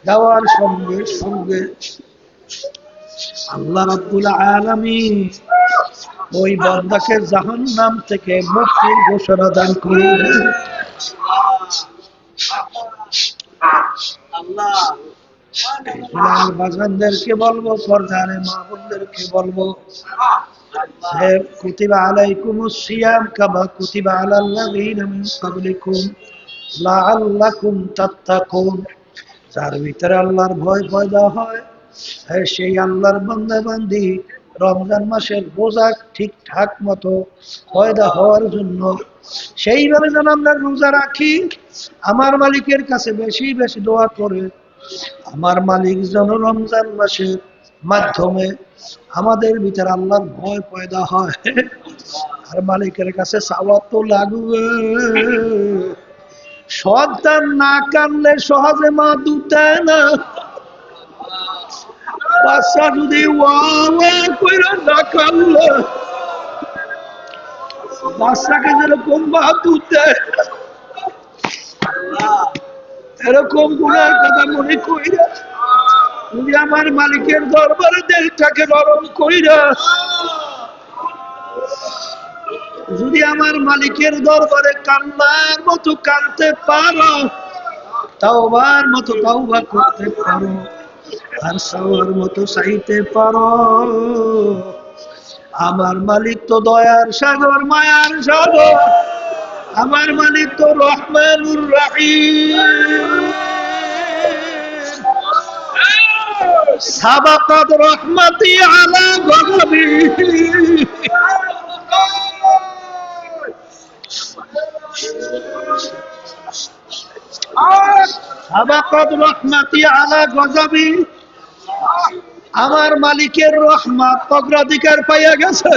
দেওয়ার সঙ্গে সঙ্গে আল্লাহ রাব্বুল আলামিন ওই বান্দাকে জাহান্নাম থেকে মুক্তির ঘোষণা দান করলেন। বাজানদেরকে বলবো, পর্দারে মা বোনদেরকে বলবো, কুতিবা আলাইকুমুস সিয়াম কামা কুতিবা আলাল লাযীনা মিন ক্বাবলিকুম লাআল্লাকুম তাত্তাকুন। যার ভিতরে আল্লাহর ভয় পয়দা হয়, সেই আল্লাহর বান্দা বান্দি রমজান মাসের রোজা ঠিকঠাক মতো পয়দা হওয়ার জন্য সেইভাবে যেন আমরা রোজা রাখি। আমার মালিকের কাছে বেশি বেশি দোয়া করে আমার মালিক যেন রমজান মাসের মাধ্যমে আমাদের ভিতরে আল্লাহর ভয় পয়দা হয়। আর মালিকের কাছে চাওয়া তো লাগবে। সন্তান না কানলে সহজে মা দুধ দেয় না। বাচ্চা যদি ওয়া ওয়া কইরা না কানলে বাচ্চাকে যেরকম মা দুধ দেয়, এরকম গুনার কথা মনে কইরা যদি আমার মালিকের দরবারে দিলটাকে নরম কইরা যদি আমার মালিকের দরবারে কান্নার মতো কাঁদতে পারো, তাওবার মতো তাওবা করতে পারো, আর চাওয়ার মতো চাইতে পারো, আমার মালিক তো দয়ার সাগর, মায়ার সাগর। আমার মালিক তো রহমানুর রহিম। সাবাকাত রহমতি আলা গজবি। সাবাকাত রহমতি আলা গজবি। আমার মালিকের রহমত অগ্রাধিকার পাইয়া গেছে,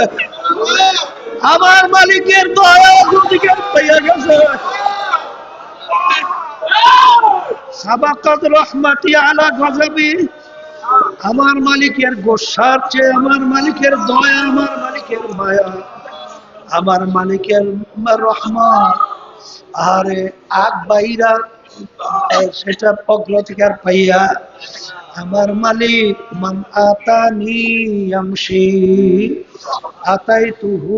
আমার মালিকের দয়া অগ্রাধিকার পাইয়া গেছে। সাবাকাত রহমতি আলা গজবি। আমার মালিকের গোসার চেয়ে আমার মালিকের দয়া, আমার মালিকের মায়া, আমার মালিকের রহমত আরে আগ বাইরা সেটা অগ্রাধিকার পাইয়া আমার মালিক মান আতানি আমশি আতাইতুহু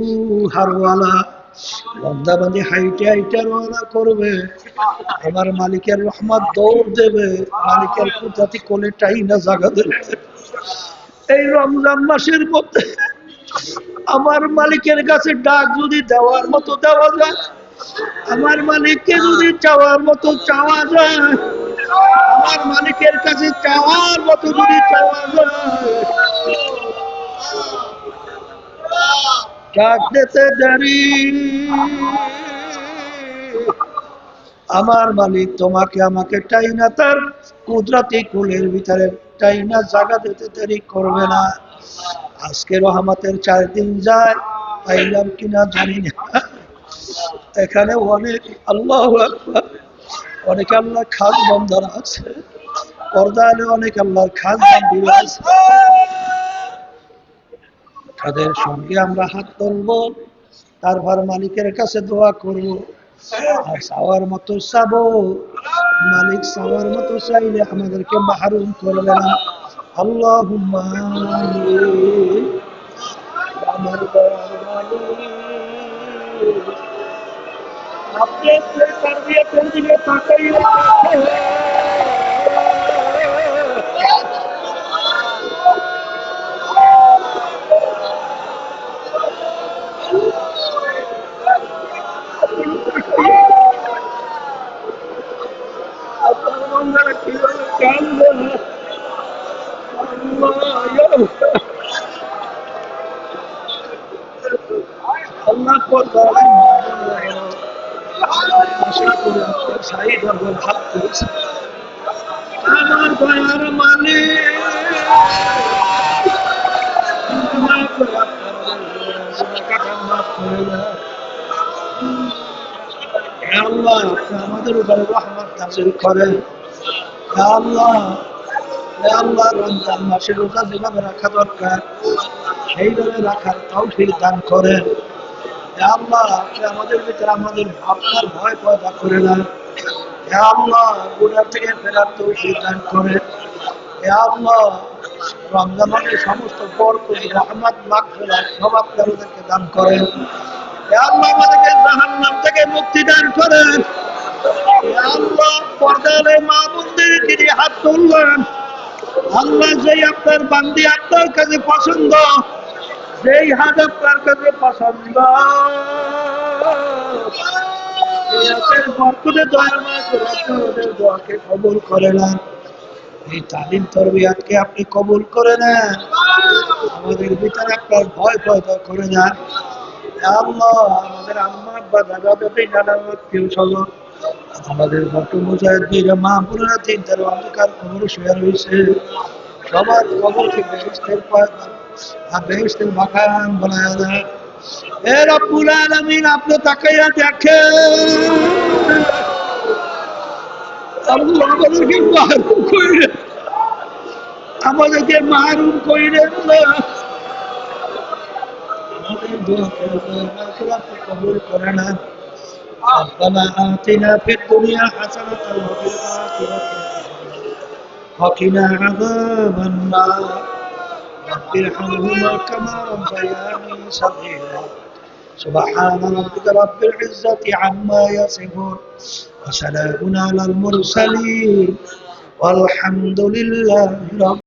হারওয়ালা। বান্দা বান্দি হাইটে হাইটে রওনা করবে, আমার মালিকের রহমত দৌড় দেবে, মালিকের কুদরতি কোলেটাই না জায়গা দেবে। এই রমজান মাসের মধ্যে আমার মালিকের কাছে ডাক যদি দেওয়ার মতো দেওয়া যায়, আমার মালিককে যদি চাওয়ার মতো চাওয়া যায়, আমার মালিকের কাছে চাওয়ার মতো যদি চাওয়া যায়, ডাক দিতে দেরি। আমার মালিক তোমাকে আমাকে টাইনা তার কুদরতি কুলের ভিতরে টাইনা জায়গা দিতে দেরি করবে না। আজকে রহমতের 4 দিন যায়, পাইলাম কিনা জানি না। এখানে অনেক আল্লাহু আকবার, অনেক আল্লাহ খাস বান্দারা আছে, পর্দায় অনেক আল্লাহর খাস বান্দিরা আছে। তাদের সঙ্গে আমরা হাত তুলবো, তারপর মালিকের কাছে দোয়া করব, আর চাওয়ার মতো চাবো। মালিক চাওয়ার মতো চাইলে আমাদেরকে মাহরুম করবে না। আল্লাহুম্মা আমিন। আমার দয়ার মালিক, আপনি তারবিয়াতের দিকে তাকাইয়া আপনার বান্দারা কিভাবে কাঁদবে। আল্লাহ পর্দায় আশা করি আপনার সাই দরবার হাত করেছে। আমার দয়ার মালিক, আল্লাহ আমাদের উপরে রহমত নাযিল করেন। আল্লাহ আল্লাহ রমজান মাসে রোজা যেভাবে রাখা দরকার সেইভাবে রাখার তৌফিক দান করেন। আল্লাহ আপনি আমাদের ভিতরে আমাদের আপনার ভয় পয়দা করে দেন। আল্লাহ গুনাহ থেকে ফেরার তৌফিক দান করেন। আল্লাহ রমজান মাসের সমস্ত বরকত, রহমত, মাগফিরাত সব আপনি আমাদেরকে দান করেন। হে আল্লাহ, আমাদেরকে জাহান্নাম থেকে মুক্তি দান করেন। হে আল্লাহ, পর্দারে মা বোনদের দিকে হাত তুললেন। আল্লাহ, যেই আপনার বান্দি আপনার কাছে পছন্দ, যেই হাত আপনার কাছে পছন্দ, এই হাতের বরকতে দয়া মায়া করে আপনি ওদের দোয়াকে কবুল করে নেন। এই তালিম তরবিয়াতকে আপনি কবুল করে নেন। আমাদের ভিতরে আপনার ভয় পয়দা করে নেন। হে আল্লাহ, আমাদের আম্মা আব্বা দাদা দাদি নানা আত্মীয় স্বজন, আমাদের বট মুজাহিদ মা বোনেরা তিনটার অন্ধকার কবরে শুয়ে রয়েছে, সবার কবরকে বেহেশতের পয়গাম আর বেহেশতের মাকাম বানায়া দেন। হে রব্বুল আলামিন, আপনি তাকাইয়া দেখেন। আল্লাহ, আমাদেরকে মাহরুম কইরেন, আমাদেরকে মাহরুম কইরেন না। আমাদের দোয়াকে আপনি কবুল করে নেন। ربنا آتنا في الدنيا حسنة وفي الآخرة وقنا عذاب النار رب ارحمهما كما ربياني صغيرا سبحان ربك رب العزة عما يصفون وسلام على المرسلين والحمد لله رب